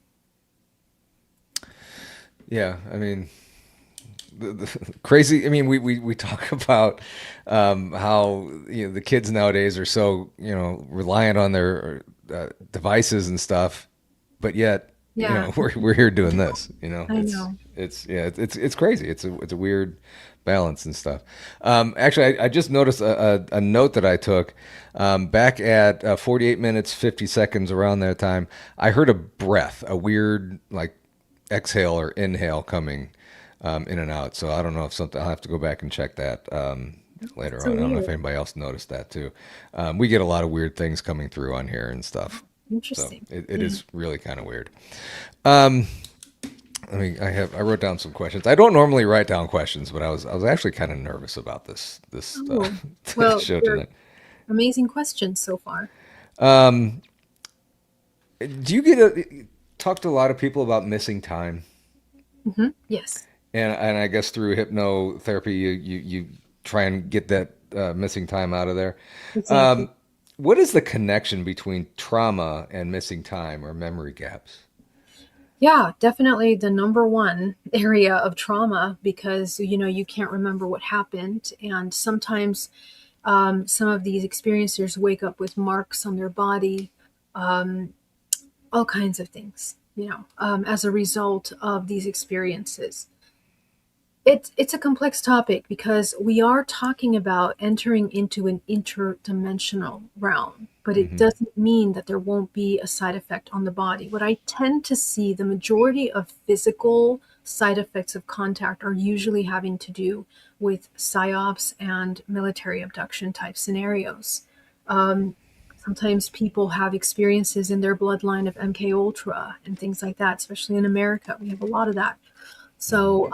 [SPEAKER 2] Yeah, I mean, crazy. I mean, we talk about how the kids nowadays are so reliant on their devices and stuff, but yet
[SPEAKER 3] Yeah,
[SPEAKER 2] we're here doing this.
[SPEAKER 3] I know.
[SPEAKER 2] It's crazy. It's a weird balance and stuff. Actually, I just noticed a note that I took back at 48 minutes 50 seconds around that time. I heard a breath, a weird like exhale or inhale coming in and out. So I don't know if something. I'll have to go back and check that later
[SPEAKER 3] So
[SPEAKER 2] on. I don't know if
[SPEAKER 3] weird.
[SPEAKER 2] anybody else noticed that too. We get a lot of weird things coming through on here and stuff. So
[SPEAKER 3] Interesting.
[SPEAKER 2] it
[SPEAKER 3] Yeah.
[SPEAKER 2] is really kind of weird. Um, I mean, I wrote down some questions. I don't normally write down questions, but I was actually kind of nervous about this
[SPEAKER 3] Oh,
[SPEAKER 2] this
[SPEAKER 3] well,
[SPEAKER 2] show
[SPEAKER 3] they're
[SPEAKER 2] tonight.
[SPEAKER 3] amazing questions so far.
[SPEAKER 2] Do you get talk to a lot of people about missing time?
[SPEAKER 3] Yes,
[SPEAKER 2] And I guess through hypnotherapy, you try and get that missing time out of there.
[SPEAKER 3] exactly.
[SPEAKER 2] What is the connection between trauma and missing time or memory gaps?
[SPEAKER 3] Yeah, definitely the number one area of trauma because you can't remember what happened, and sometimes some of these experiencers wake up with marks on their body, all kinds of things, as a result of these experiences. It's a complex topic because we are talking about entering into an interdimensional realm, but it
[SPEAKER 2] Hmm.
[SPEAKER 3] doesn't mean that there won't be a side effect on the body. What I tend to see, the majority of physical side effects of contact are usually having to do with psyops and military abduction type scenarios. Um, Sometimes people have experiences in their bloodline of MK Ultra and things like that, especially in America. We have a lot of that. So,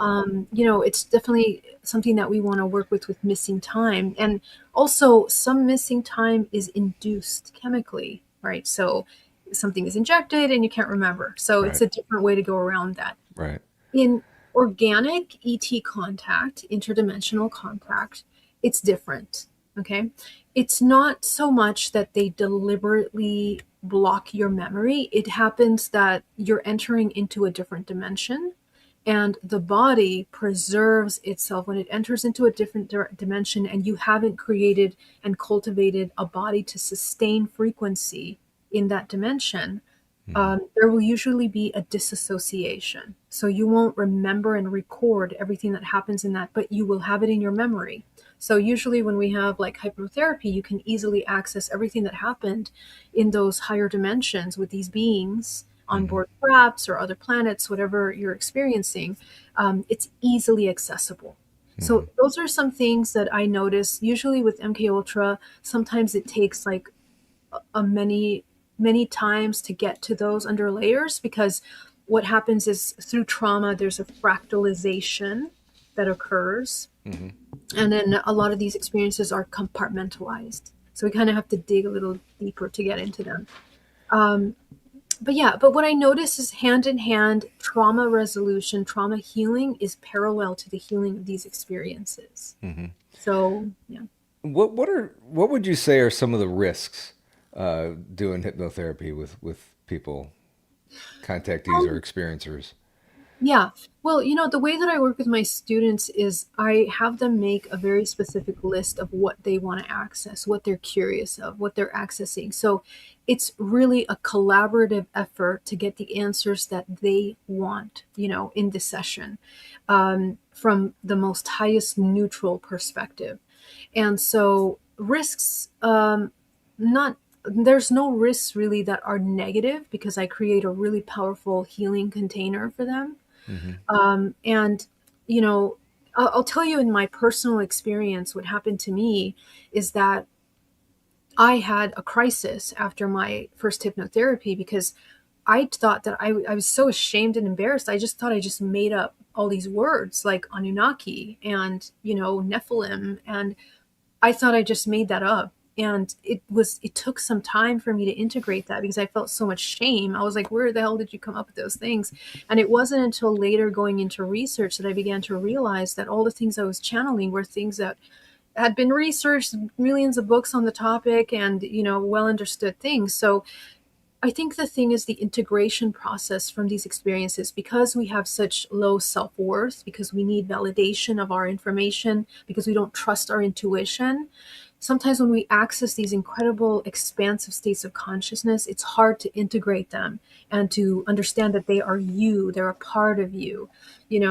[SPEAKER 3] it's definitely something that we want to work with missing time. And also, some missing time is induced chemically, right? So, something is injected and you can't remember. So, it's
[SPEAKER 2] Right,
[SPEAKER 3] a different way to go around that.
[SPEAKER 2] right.
[SPEAKER 3] In organic ET contact, interdimensional contact, it's different. Okay. It's not so much that they deliberately block your memory, it happens that you're entering into a different dimension and the body preserves itself when it enters into a different dimension and you haven't created and cultivated a body to sustain frequency in that dimension.
[SPEAKER 2] Hmm.
[SPEAKER 3] There will usually be a disassociation. So you won't remember and record everything that happens in that, but you will have it in your memory. So usually when we have like hypnotherapy, you can easily access everything that happened in those higher dimensions with these beings on
[SPEAKER 2] Hmm.
[SPEAKER 3] board craps or other planets, whatever you're experiencing. It's easily accessible.
[SPEAKER 2] Hmm.
[SPEAKER 3] So those are some things that I notice. Usually with MK Ultra, sometimes it takes like a many times to get to those under layers because what happens is through trauma there's a fractalization that occurs,
[SPEAKER 2] Hmm.
[SPEAKER 3] and then a lot of these experiences are compartmentalized, so we kind of have to dig a little deeper to get into them. But yeah, but what I notice is hand in hand, trauma resolution, trauma healing is parallel to the healing of these experiences.
[SPEAKER 2] Hmm.
[SPEAKER 3] So yeah.
[SPEAKER 2] What would you say are some of the risks doing hypnotherapy with people, contactees or experiencers?
[SPEAKER 3] Yeah. Well, the way that I work with my students is I have them make a very specific list of what they want to access, what they're curious of, what they're accessing. So it's really a collaborative effort to get the answers that they want, in this session, from the most highest neutral perspective. And so risks, not there's no risks really that are negative because I create a really powerful healing container for them.
[SPEAKER 2] Hmm.
[SPEAKER 3] And, you know, I'll tell you in my personal experience, what happened to me is that I had a crisis after my first hypnotherapy because I thought that I was so ashamed and embarrassed. I just thought I just made up all these words like Anunnaki and, Nephilim. And I thought I just made that up. And it took some time for me to integrate that because I felt so much shame. I was like, where the hell did you come up with those things? And it wasn't until later going into research that I began to realize that all the things I was channeling were things that had been researched, millions of books on the topic and, well understood things. So I think the thing is the integration process from these experiences, because we have such low self-worth, because we need validation of our information, because we don't trust our intuition. Sometimes when we access these incredible expansive states of consciousness, it's hard to integrate them and to understand that they are you, they're a part of you,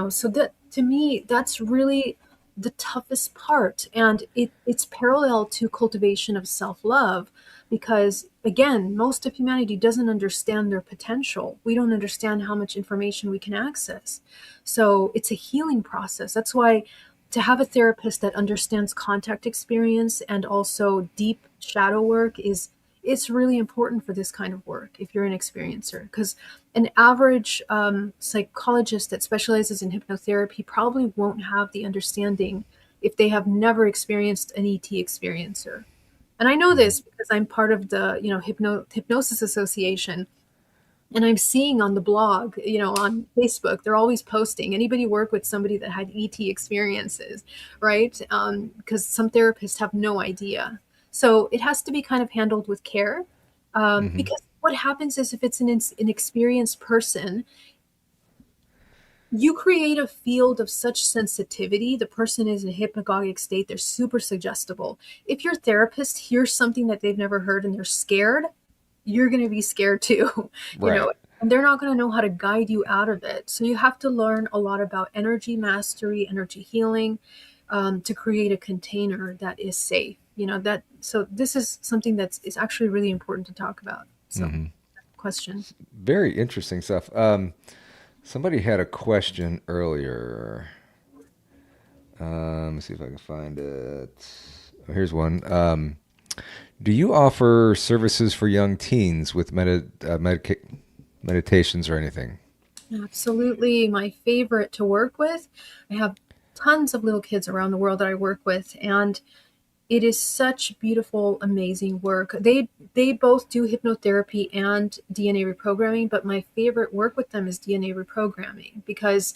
[SPEAKER 3] so that, to me, that's really the toughest part. And it's parallel to cultivation of self-love, because again, most of humanity doesn't understand their potential. We don't understand how much information we can access. So it's a healing process. That's why to have a therapist that understands contact experience and also deep shadow work is, it's really important for this kind of work if you're an experiencer, because an average psychologist that specializes in hypnotherapy probably won't have the understanding if they have never experienced an ET experiencer. And I know this because I'm part of the, Hypnosis Association, and I'm seeing on the blog, on Facebook, they're always posting, anybody work with somebody that had ET experiences, right? Because some therapists have no idea. So it has to be kind of handled with care,
[SPEAKER 2] Hmm.
[SPEAKER 3] because what happens is if it's an experienced person, you create a field of such sensitivity. The person is in a hypnagogic state. They're super suggestible. If your therapist hears something that they've never heard and they're scared, you're going to be scared too,
[SPEAKER 2] Right.
[SPEAKER 3] and they're not going to know how to guide you out of it. So you have to learn a lot about energy mastery, energy healing, to create a container that is safe. So this is something that's is actually really important to talk about. So,
[SPEAKER 2] Hmm.
[SPEAKER 3] question.
[SPEAKER 2] Very interesting stuff. Somebody had a question earlier. Let me see if I can find it. Oh, here's one. Do you offer services for young teens with meditations or anything?
[SPEAKER 3] Absolutely, my favorite to work with. I have tons of little kids around the world that I work with, and it is such beautiful, amazing work. They both do hypnotherapy and DNA reprogramming, but my favorite work with them is DNA reprogramming, because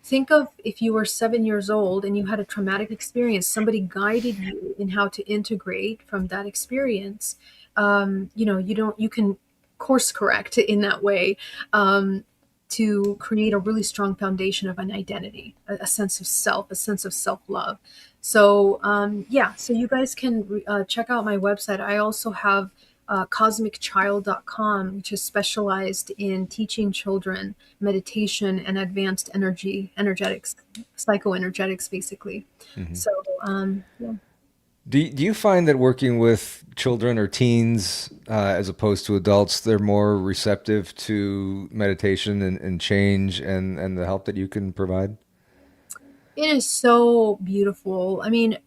[SPEAKER 3] think of if you were 7 years old and you had a traumatic experience, somebody guided you in how to integrate from that experience. You can course correct in that way, to create a really strong foundation of an identity, a sense of self, a sense of self love. So, yeah, so you guys can check out my website. I also have cosmicchild.com, which is specialized in teaching children meditation and advanced energetics, psychoenergetics, basically.
[SPEAKER 2] Hmm.
[SPEAKER 3] So, yeah.
[SPEAKER 2] Do you find that working with children or teens, as opposed to adults, they're more receptive to meditation and change and the help that you can provide?
[SPEAKER 3] It is so beautiful. I mean,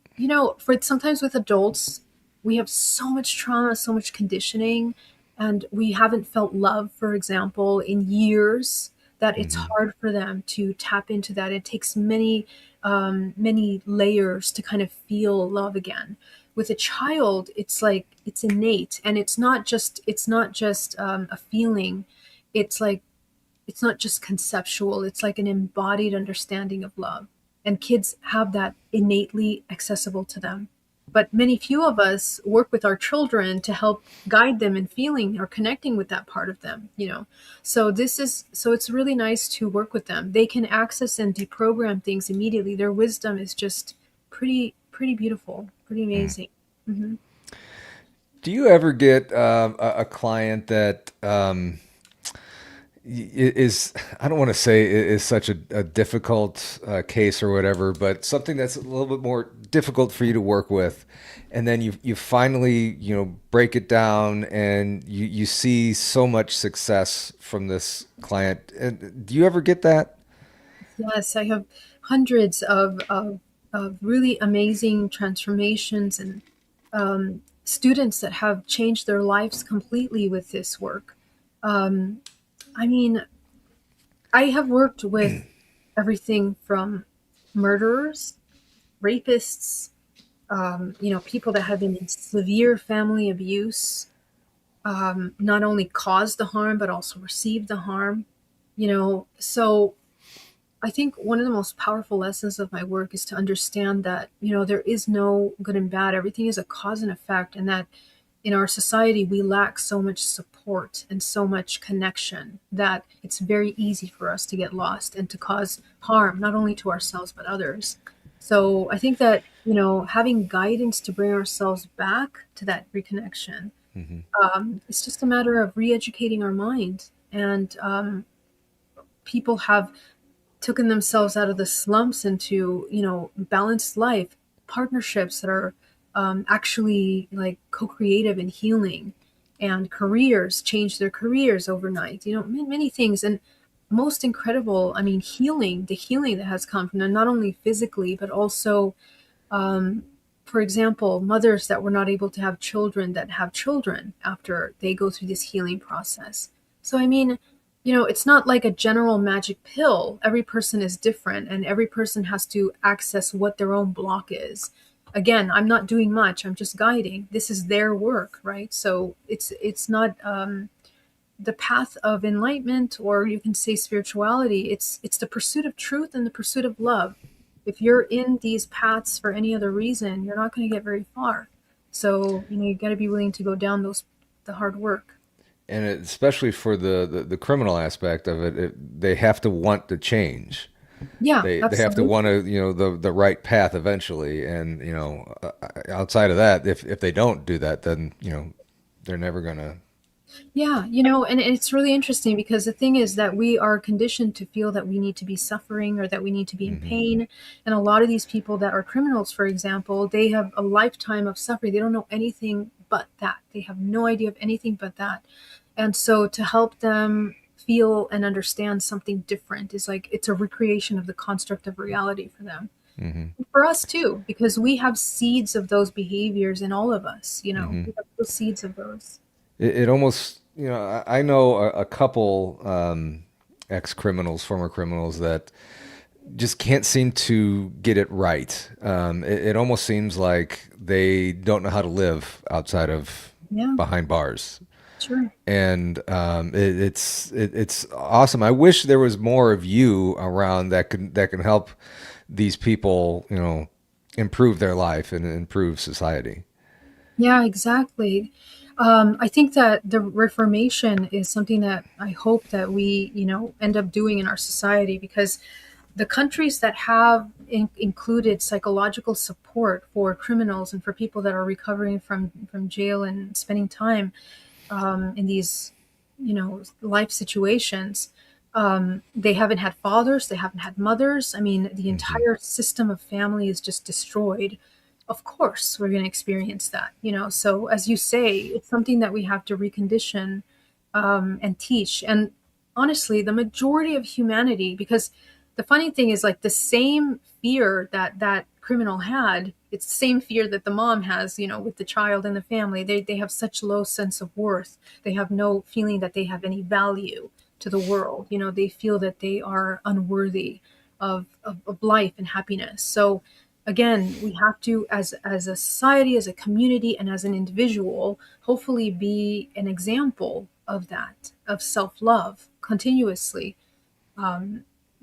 [SPEAKER 3] for sometimes with adults, we have so much trauma, so much conditioning, and we haven't felt love, for example, in years, that it's
[SPEAKER 2] Hmm.
[SPEAKER 3] hard for them to tap into that. It takes many layers to kind of feel love again. With a child, it's like it's innate, and it's not just a feeling. It's like it's not just conceptual, it's like an embodied understanding of love. And kids have that innately accessible to them. But many few of us work with our children to help guide them in feeling or connecting with that part of them. So it's really nice to work with them. They can access and deprogram things immediately. Their wisdom is just pretty beautiful, pretty amazing. Hmm.
[SPEAKER 2] Do you ever get a client that is, I don't want to say is such a difficult case or whatever, but something that's a little bit more difficult for you to work with, and then you finally break it down and you see so much success from this client? And do you ever get that?
[SPEAKER 3] Yes, I have hundreds of really amazing transformations and students that have changed their lives completely with this work. Um, I mean, I have worked with everything from murderers, rapists, people that have been in severe family abuse, not only caused the harm, but also received the harm. So I think one of the most powerful lessons of my work is to understand that, there is no good and bad. Everything is a cause and effect, and that in our society, we lack so much support support and so much connection that it's very easy for us to get lost and to cause harm, not only to ourselves, but others. So I think that, having guidance to bring ourselves back to that reconnection, it's just a matter of re-educating our mind. And people have taken themselves out of the slumps into, balanced life, partnerships that are actually like co-creative and healing, and careers change their careers overnight, many things. And most incredible, I mean, the healing that has come from them, not only physically, but also, for example, mothers that were not able to have children that have children after they go through this healing process. So, I mean, it's not like a general magic pill. Every person is different, and every person has to access what their own block is. Again, I'm not doing much. I'm just guiding. This is their work, right? So it's not the path of enlightenment, or you can say spirituality. It's the pursuit of truth and the pursuit of love. If you're in these paths for any other reason, you're not going to get very far. So you got to be willing to go down the hard work.
[SPEAKER 2] And especially for the criminal aspect of it, they have to want to change.
[SPEAKER 3] Yeah,
[SPEAKER 2] They have to
[SPEAKER 3] absolutely.
[SPEAKER 2] want to, the right path eventually. And, outside of that, if they don't do that, then, they're never going to.
[SPEAKER 3] Yeah, and it's really interesting because the thing is that we are conditioned to feel that we need to be suffering or that we need to be in pain. And a lot of these people that are criminals, for example, they have a lifetime of suffering. They don't know anything but that. They have no idea of anything but that. And so to help them feel and understand something different is like it's a recreation of the construct of reality for them. For us too, because we have seeds of those behaviors in all of us, we have those seeds of those.
[SPEAKER 2] It almost, I know a couple ex-criminals, former criminals that just can't seem to get it right. It almost seems like they don't know how to live outside of
[SPEAKER 3] Yeah,
[SPEAKER 2] behind bars.
[SPEAKER 3] sure.
[SPEAKER 2] And it's awesome. I wish there was more of you around that can help these people, improve their life and improve society.
[SPEAKER 3] Yeah, exactly. I think that the Reformation is something that I hope that we, end up doing in our society, because the countries that have included psychological support for criminals and for people that are recovering from jail and spending time in these, life situations, they haven't had fathers, they haven't had mothers. I mean, the entire system of family is just destroyed. Of course, we're going to experience that, So, as you say, it's something that we have to recondition and teach. And honestly, the majority of humanity, because the funny thing is, like, the same fear that that criminal had, it's the same fear that the mom has, with the child and the family. They have such low sense of worth. They have no feeling that they have any value to the world. They feel that they are unworthy of life and happiness. So again, we have to, as a society, as a community, and as an individual, hopefully be an example of that, of self-love continuously.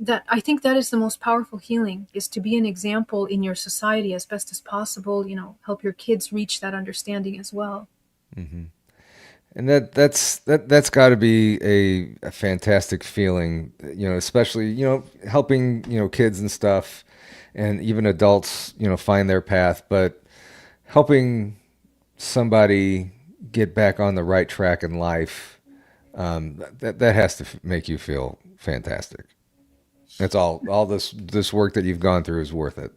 [SPEAKER 3] That I think that is the most powerful healing, is to be an example in your society as best as possible, help your kids reach that understanding as well.
[SPEAKER 2] And that's got to be a fantastic feeling, especially, helping, kids and stuff and even adults, find their path, but helping somebody get back on the right track in life, that has to make you feel fantastic. That's all this work that you've gone through is worth it.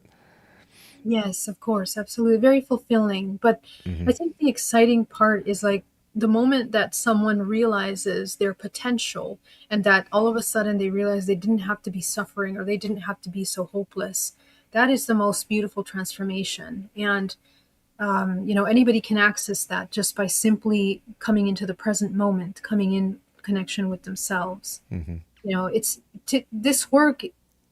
[SPEAKER 3] Yes, of course, absolutely. Very fulfilling. But I think the exciting part is like the moment that someone realizes their potential, and that all of a sudden they realize they didn't have to be suffering, or they didn't have to be so hopeless. That is the most beautiful transformation. And, anybody can access that just by simply coming into the present moment, coming in connection with themselves. It's this work,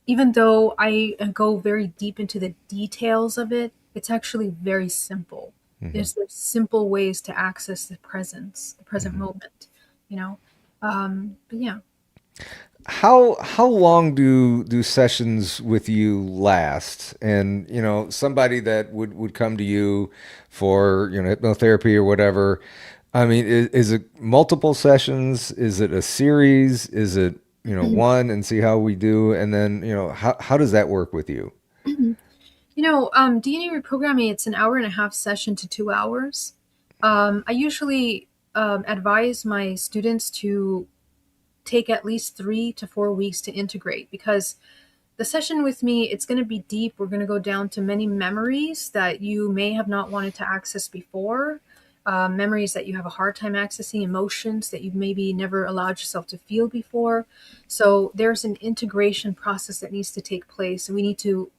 [SPEAKER 3] even though I go very deep into the details of it, it's actually very simple. There's simple ways to access the presence, the present moment, you know. But yeah.
[SPEAKER 2] How long do sessions with you last? And somebody that would come to you for hypnotherapy or whatever, I mean, is it multiple sessions? Is it a series? Is it, one and see how we do? And then, how does that work with you?
[SPEAKER 3] DNA reprogramming, it's an hour and a half session to 2 hours. I usually advise my students to take at least 3 to 4 weeks to integrate, because the session with me, it's going to be deep. We're going to go down to many memories that you may have not wanted to access before, memories that you have a hard time accessing, emotions that you've maybe never allowed yourself to feel before. So there's an integration process that needs to take place, and we need to,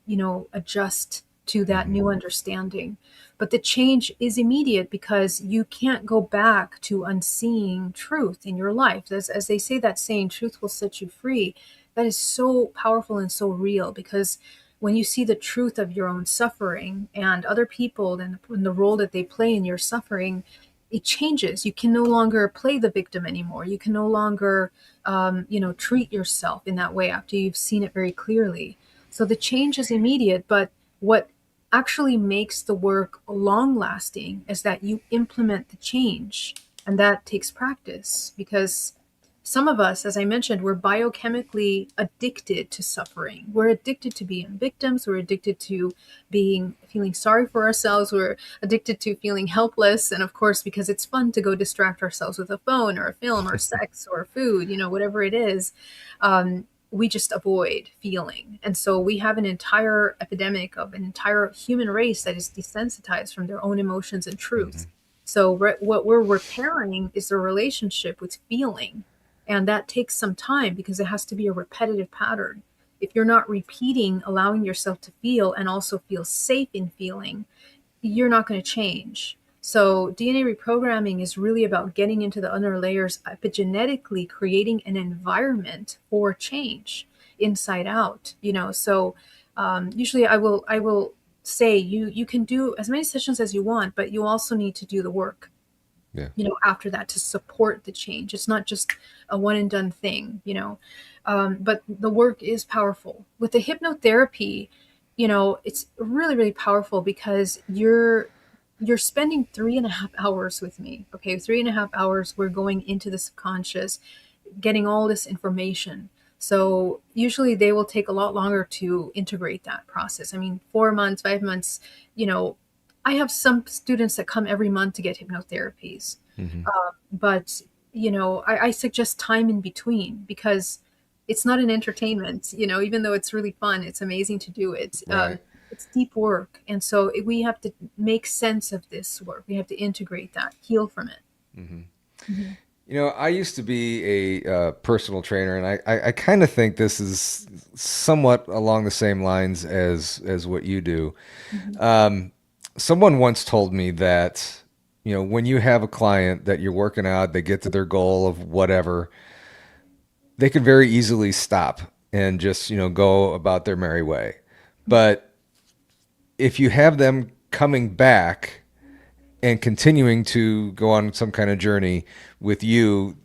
[SPEAKER 3] adjust to that new understanding. But the change is immediate, because you can't go back to unseeing truth in your life. As they say, that saying, truth will set you free. That is so powerful and so real, because when you see the truth of your own suffering and other people and the role that they play in your suffering, it changes. You can no longer play the victim anymore. You can no longer, treat yourself in that way after you've seen it very clearly. So the change is immediate, but what actually makes the work long lasting is that you implement the change, and that takes practice, because some of us, as I mentioned, we're biochemically addicted to suffering. We're addicted to being victims. We're addicted to feeling sorry for ourselves. We're addicted to feeling helpless. And of course, because it's fun to go distract ourselves with a phone or a film or sex or food, whatever it is, we just avoid feeling. And so we have an entire epidemic of an entire human race that is desensitized from their own emotions and truth. So what we're repairing is the relationship with feeling. And that takes some time, because it has to be a repetitive pattern. If you're not repeating, allowing yourself to feel and also feel safe in feeling, you're not going to change. So DNA reprogramming is really about getting into the under layers, epigenetically creating an environment for change inside out. So usually I will say you can do as many sessions as you want, but you also need to do the work,
[SPEAKER 2] Yeah.
[SPEAKER 3] after that, to support the change. It's not just a one and done thing, but the work is powerful. With the hypnotherapy, it's really, really powerful, because you're spending 3.5 hours with me. Okay. 3.5 hours. We're going into the subconscious, getting all this information. So usually they will take a lot longer to integrate that process. I mean, 4 months, 5 months, I have some students that come every month to get hypnotherapies. But, I suggest time in between, because it's not an entertainment, even though it's really fun, it's amazing to do it.
[SPEAKER 2] Right.
[SPEAKER 3] It's deep work. And so we have to make sense of this work. We have to integrate that, heal from it.
[SPEAKER 2] I used to be a personal trainer, and I kind of think this is somewhat along the same lines as what you do. Someone once told me that, when you have a client that you're working out, they get to their goal of whatever, they could very easily stop and just, go about their merry way. But if you have them coming back and continuing to go on some kind of journey with you,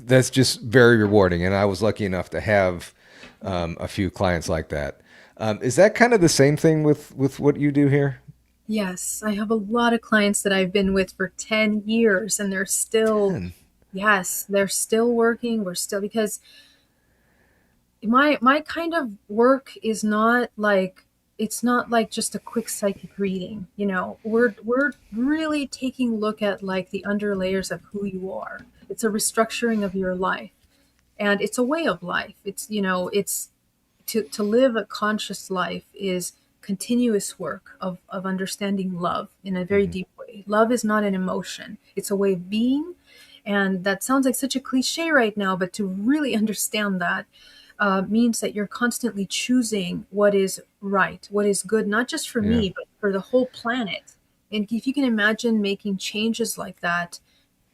[SPEAKER 2] that's just very rewarding. And I was lucky enough to have a few clients like that. Is that kind of the same thing with what you do here?
[SPEAKER 3] Yes, I have a lot of clients that I've been with for 10 years, and they're still,
[SPEAKER 2] 10.
[SPEAKER 3] yes, they're still working. We're still, because my kind of work is not like, it's not like just a quick psychic reading. We're really taking a look at like the under layers of who you are. It's a restructuring of your life, and it's a way of life. It's to live a conscious life is continuous work of understanding love in a very deep way. Love is not an emotion, it's a way of being. And that sounds like such a cliche right now, but to really understand that means that you're constantly choosing what is right, what is good, not just for
[SPEAKER 2] Yeah.
[SPEAKER 3] me, but for the whole planet. And if you can imagine making changes like that,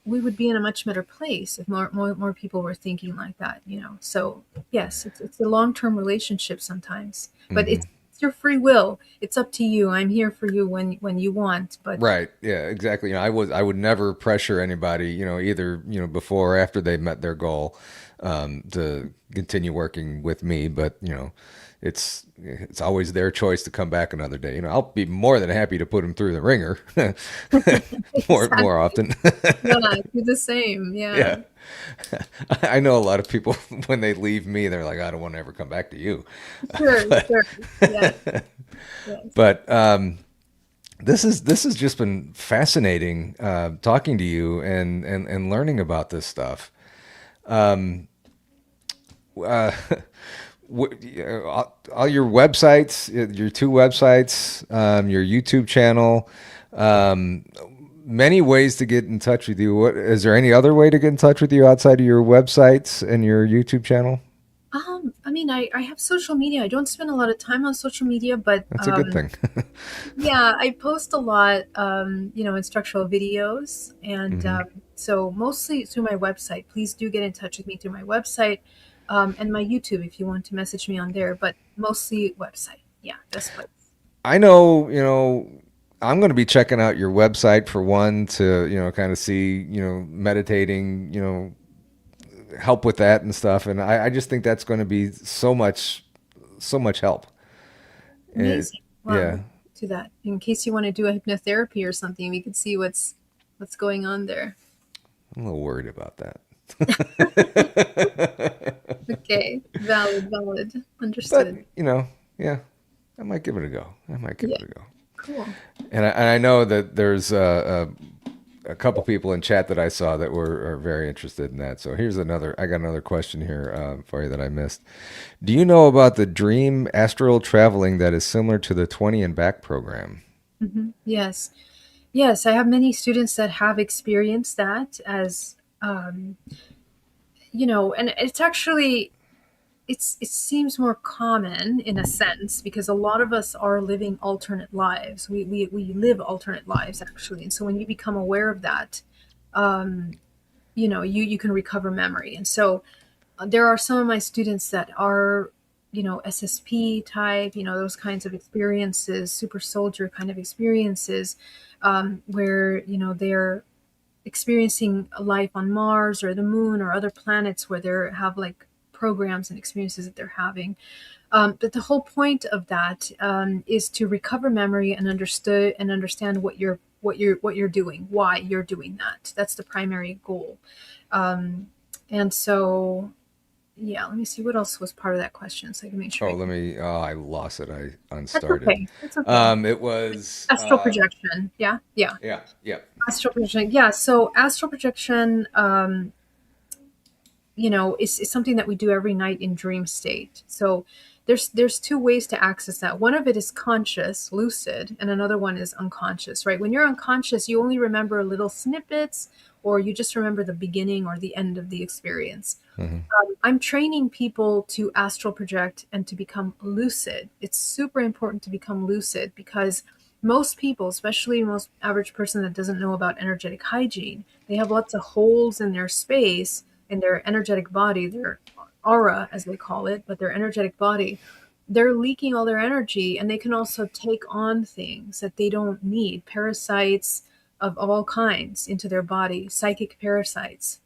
[SPEAKER 3] we would be in a much better place if more people were thinking like that. So yes, it's a long-term relationship sometimes, but it's your free will. It's up to you. I'm here for you when you want, but
[SPEAKER 2] Right. Yeah, exactly. I would never pressure anybody, either, before or after they met their goal, to continue working with me, but it's always their choice to come back another day. I'll be more than happy to put them through the ringer more
[SPEAKER 3] Exactly.
[SPEAKER 2] often.
[SPEAKER 3] Yeah, do the same. Yeah.
[SPEAKER 2] Yeah. I know a lot of people when they leave me, they're like, I don't want to ever come back to you.
[SPEAKER 3] Sure,
[SPEAKER 2] but
[SPEAKER 3] sure. Yes, yes.
[SPEAKER 2] but this has just been fascinating talking to you and learning about this stuff. Uh, all your websites, your two websites, your YouTube channel, um, many ways to get in touch with you. Is there any other way to get in touch with you outside of your websites and your YouTube channel?
[SPEAKER 3] I mean, I have social media. I don't spend a lot of time on social media, but
[SPEAKER 2] That's a good thing.
[SPEAKER 3] yeah, I post a lot, instructional videos, and
[SPEAKER 2] Hmm.
[SPEAKER 3] so mostly through my website. Please do get in touch with me through my website, and my YouTube if you want to message me on there, but mostly website. Yeah, best place.
[SPEAKER 2] I know, I'm going to be checking out your website for one to, kind of see, meditating, help with that and stuff. And I just think that's going to be so much help. And
[SPEAKER 3] Amazing. Wow,
[SPEAKER 2] yeah,
[SPEAKER 3] look to that. In case you want to do a hypnotherapy or something, we could see what's going on there.
[SPEAKER 2] I'm a little worried about that.
[SPEAKER 3] Okay, valid, valid.
[SPEAKER 2] But,
[SPEAKER 3] Understood.
[SPEAKER 2] yeah, I might give it a go. I might give
[SPEAKER 3] Yeah,
[SPEAKER 2] it a go.
[SPEAKER 3] cool.
[SPEAKER 2] And I know that there's a couple people in chat that I saw that are very interested in that. So I got another question here for you that I missed. Do you know about the dream astral traveling that is similar to the 20 and back program?
[SPEAKER 3] Yes. Yes, I have many students that have experienced that as and it's actually it seems more common in a sense because a lot of us are living alternate lives. We live alternate lives actually. And so when you become aware of that, you can recover memory. And so there are some of my students that are SSP type, those kinds of experiences, super soldier kind of experiences, where they're experiencing a life on Mars or the moon or other planets where they have like programs and experiences that they're having. But the whole point of that is to recover memory and understand what you're doing, why you're doing that. That's the primary goal. And so, yeah, let me see what else was part of that question, so I can make sure
[SPEAKER 2] Oh,
[SPEAKER 3] I can.
[SPEAKER 2] I lost it. I
[SPEAKER 3] That's
[SPEAKER 2] unstarted.
[SPEAKER 3] okay. That's okay.
[SPEAKER 2] It was,
[SPEAKER 3] Astral projection. Yeah, yeah.
[SPEAKER 2] yeah, yeah.
[SPEAKER 3] Astral projection. Yeah. So astral projection, is something that we do every night in dream state. So there's two ways to access that. One of it is conscious, lucid, and another one is unconscious, right? When you're unconscious, you only remember little snippets or you just remember the beginning or the end of the experience.
[SPEAKER 2] Hmm.
[SPEAKER 3] I'm training people to astral project and to become lucid. It's super important to become lucid because most people, especially most average person that doesn't know about energetic hygiene, they have lots of holes in their space, in their energetic body, their aura, as they call it, but their energetic body. They're leaking all their energy and they can also take on things that they don't need, parasites of all kinds into their body, psychic parasites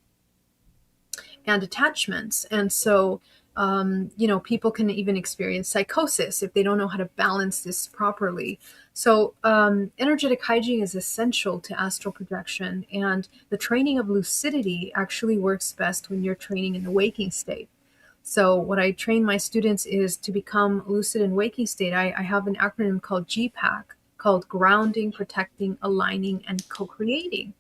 [SPEAKER 3] and attachments. And so, people can even experience psychosis if they don't know how to balance this properly. So, energetic hygiene is essential to astral projection. And the training of lucidity actually works best when you're training in the waking state. So, what I train my students is to become lucid in waking state. I have an acronym called GPAC, called grounding, protecting, aligning, and co creating.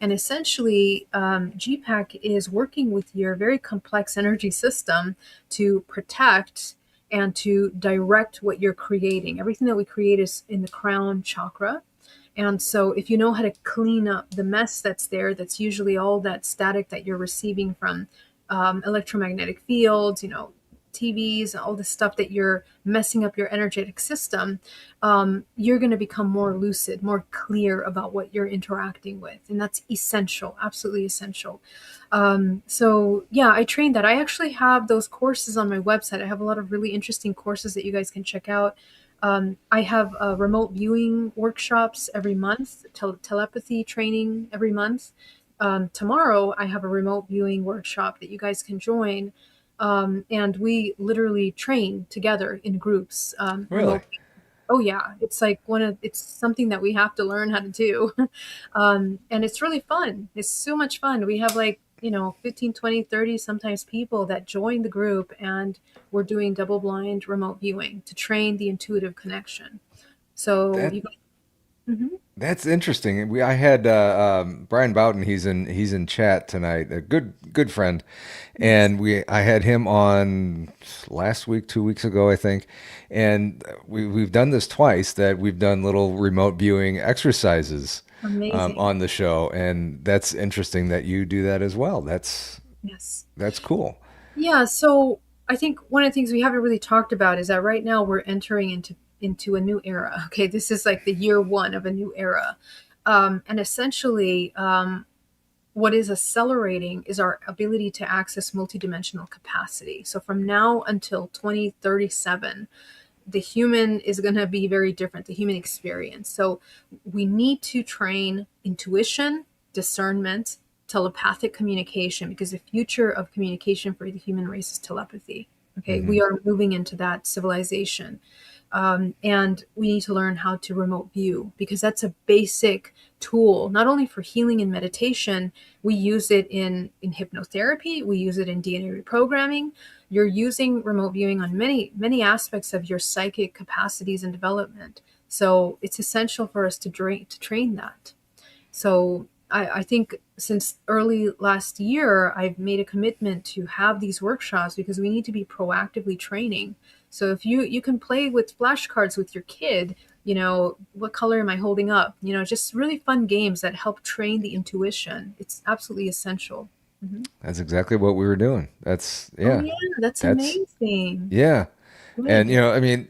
[SPEAKER 3] And essentially, GPAC is working with your very complex energy system to protect and to direct what you're creating. Everything that we create is in the crown chakra. And so, if you know how to clean up the mess that's there, that's usually all that static that you're receiving from electromagnetic fields, TVs, all the stuff that you're messing up your energetic system, you're going to become more lucid, more clear about what you're interacting with. And that's essential, absolutely essential. So, yeah, I trained that. I actually have those courses on my website. I have a lot of really interesting courses that you guys can check out. I have remote viewing workshops every month, telepathy training every month. Tomorrow, I have a remote viewing workshop that you guys can join. and we literally train together in groups,
[SPEAKER 2] Really?
[SPEAKER 3] Oh yeah, it's like it's something that we have to learn how to do. And it's really fun. It's so much fun. We have like, 15, 20, 30 sometimes people that join the group, and we're doing double blind remote viewing to train the intuitive connection. So
[SPEAKER 2] That
[SPEAKER 3] you hmm
[SPEAKER 2] That's interesting. I had Brian Bowden. He's in chat tonight. A good friend,
[SPEAKER 3] Yes.
[SPEAKER 2] and I had him on last week, 2 weeks ago, I think. And we've done this twice. That we've done little remote viewing exercises
[SPEAKER 3] Amazing.
[SPEAKER 2] on the show, and that's interesting that you do that as well.
[SPEAKER 3] Yes.
[SPEAKER 2] That's cool.
[SPEAKER 3] Yeah, so I think one of the things we haven't really talked about is that right now we're entering into a new era. Okay, this is like the year one of a new era, and essentially, what is accelerating is our ability to access multidimensional capacity. So from now until 2037, the human is going to be very different, the human experience. So we need to train intuition, discernment, telepathic communication, because the future of communication for the human race is telepathy. Okay,
[SPEAKER 2] Hmm.
[SPEAKER 3] we are moving into that civilization. And we need to learn how to remote view, because that's a basic tool, not only for healing and meditation. We use it in hypnotherapy, we use it in DNA reprogramming. You're using remote viewing on many aspects of your psychic capacities and development. So it's essential for us to train that. So I think since early last year, I've made a commitment to have these workshops, because we need to be proactively training. So if you can play with flashcards with your kid, what color am I holding up? Just really fun games that help train the intuition. It's absolutely essential. Hmm.
[SPEAKER 2] That's exactly what we were doing.
[SPEAKER 3] Oh yeah, that's
[SPEAKER 2] That's
[SPEAKER 3] amazing.
[SPEAKER 2] yeah. And
[SPEAKER 3] Good.
[SPEAKER 2] I mean,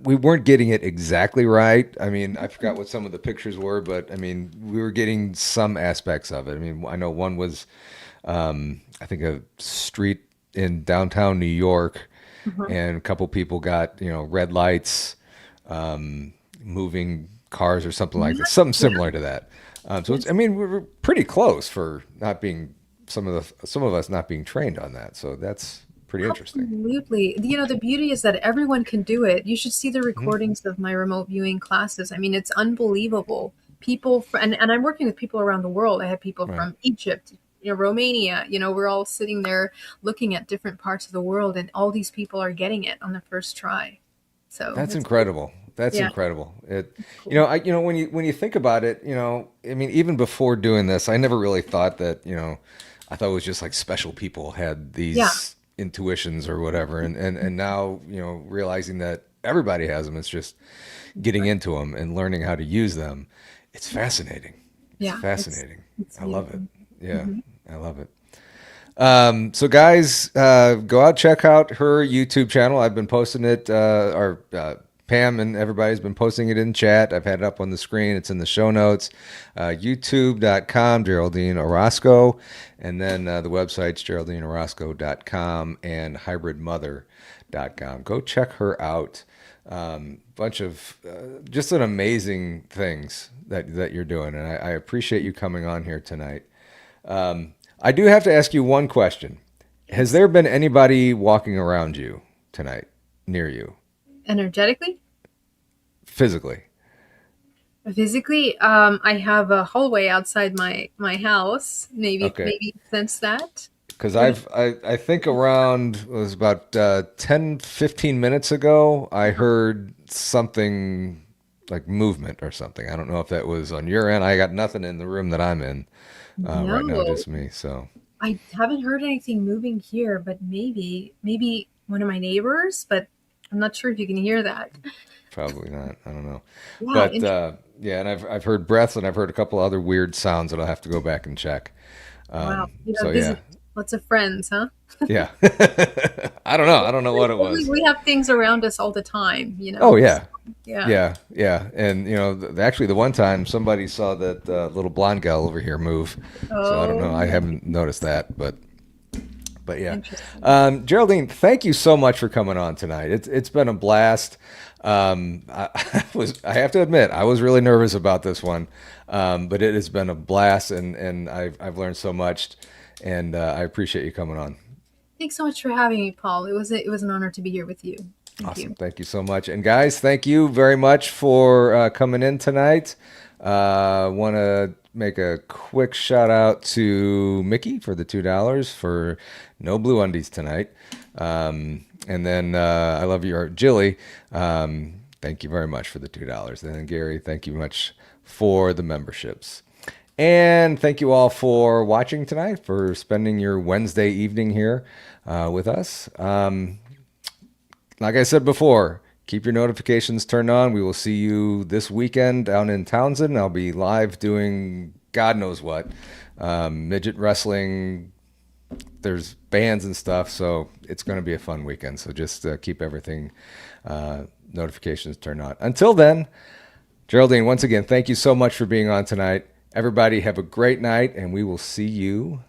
[SPEAKER 2] we weren't getting it exactly right. I mean, I forgot what some of the pictures were, but I mean, we were getting some aspects of it. I mean, I know one was, I think, a street in downtown New York,
[SPEAKER 3] Uh-huh.
[SPEAKER 2] and a couple people got, red lights, moving cars or something like
[SPEAKER 3] Yeah,
[SPEAKER 2] that, something
[SPEAKER 3] yeah,
[SPEAKER 2] similar to that. I
[SPEAKER 3] yes.
[SPEAKER 2] mean, we were pretty close for not being some of us not being trained on that. So that's pretty interesting.
[SPEAKER 3] Absolutely. The beauty is that everyone can do it. You should see the
[SPEAKER 2] Hmm.
[SPEAKER 3] recordings of my remote viewing classes. I mean, it's unbelievable. And I'm working with people around the world. I have people
[SPEAKER 2] Right.
[SPEAKER 3] from Egypt, Romania. We're all sitting there looking at different parts of the world, and all these people are getting it on the first try. So
[SPEAKER 2] That's
[SPEAKER 3] it's cool.
[SPEAKER 2] incredible. That's
[SPEAKER 3] Yeah,
[SPEAKER 2] incredible.
[SPEAKER 3] cool.
[SPEAKER 2] When you think about it, I mean, even before doing this, I never really thought that, I thought it was just like special people had
[SPEAKER 3] Yeah,
[SPEAKER 2] these intuitions or whatever, and now, realizing that everybody has them. It's just getting
[SPEAKER 3] right.
[SPEAKER 2] into them and learning how to use them. It's fascinating. It's
[SPEAKER 3] Yeah, it's
[SPEAKER 2] fascinating.
[SPEAKER 3] it's
[SPEAKER 2] I love it.
[SPEAKER 3] amazing.
[SPEAKER 2] Yeah,
[SPEAKER 3] Hmm.
[SPEAKER 2] I love it. So guys, go out, check out her YouTube channel. I've been posting it, or Pam and everybody's been posting it in chat. I've had it up on the screen. It's in the show notes. YouTube.com, Geraldine Orozco. And then the website's geraldineorozco.com and hybridmother.com. Go check her out. Bunch of just an amazing things that you're doing. And I appreciate you coming on here tonight. I do have to ask you one question. Has
[SPEAKER 3] Yes.
[SPEAKER 2] there been anybody walking around you tonight, near you,
[SPEAKER 3] Energetically?
[SPEAKER 2] physically?
[SPEAKER 3] Physically, I have a hallway outside my house. Maybe
[SPEAKER 2] Okay,
[SPEAKER 3] maybe sense that.
[SPEAKER 2] because
[SPEAKER 3] What?
[SPEAKER 2] I think around, it was about 10, 15 minutes ago, I heard something like movement or something. I don't know if that was on your end. I got nothing in the room that I'm in right now,
[SPEAKER 3] No,
[SPEAKER 2] just me. So
[SPEAKER 3] I haven't heard anything moving here, but maybe one of my neighbors, but I'm not sure if you can hear that.
[SPEAKER 2] probably not. I don't know.
[SPEAKER 3] Yeah,
[SPEAKER 2] But yeah, and I've heard breaths, and I've heard a couple other weird sounds that I'll have to go back and check.
[SPEAKER 3] wow.
[SPEAKER 2] So yeah,
[SPEAKER 3] Visit lots of friends, huh?
[SPEAKER 2] yeah. I don't know. I don't know what it was.
[SPEAKER 3] We have things around us all the time,
[SPEAKER 2] Oh
[SPEAKER 3] So,
[SPEAKER 2] yeah,
[SPEAKER 3] yeah.
[SPEAKER 2] yeah, yeah. And actually, the one time somebody saw that little blonde gal over here move. So I don't know. I
[SPEAKER 3] Oh,
[SPEAKER 2] haven't noticed that, but yeah.
[SPEAKER 3] interesting.
[SPEAKER 2] Geraldine, thank you so much for coming on tonight. It's been a blast. I have to admit, I was really nervous about this one, but it has been a blast, and I've learned so much, and I appreciate you coming on.
[SPEAKER 3] Thanks so much for having me, Paul. It was an honor to be here with you. Thank
[SPEAKER 2] Awesome.
[SPEAKER 3] you.
[SPEAKER 2] Thank you so much. And guys, thank you very much for coming in tonight. Want to make a quick shout out to Mickey for the $2 for no blue undies tonight. And then I love your Jilly. Thank you very much for the $2. And then Gary, thank you much for the memberships. And thank you all for watching tonight, for spending your Wednesday evening here with us. Like I said before, keep your notifications turned on. We will see you this weekend down in Townsend. I'll be live doing God knows what. Midget wrestling. There's bands and stuff, so it's going to be a fun weekend. So just keep everything, notifications turned on. Until then, Geraldine, once again, thank you so much for being on tonight. Everybody have a great night, and we will see you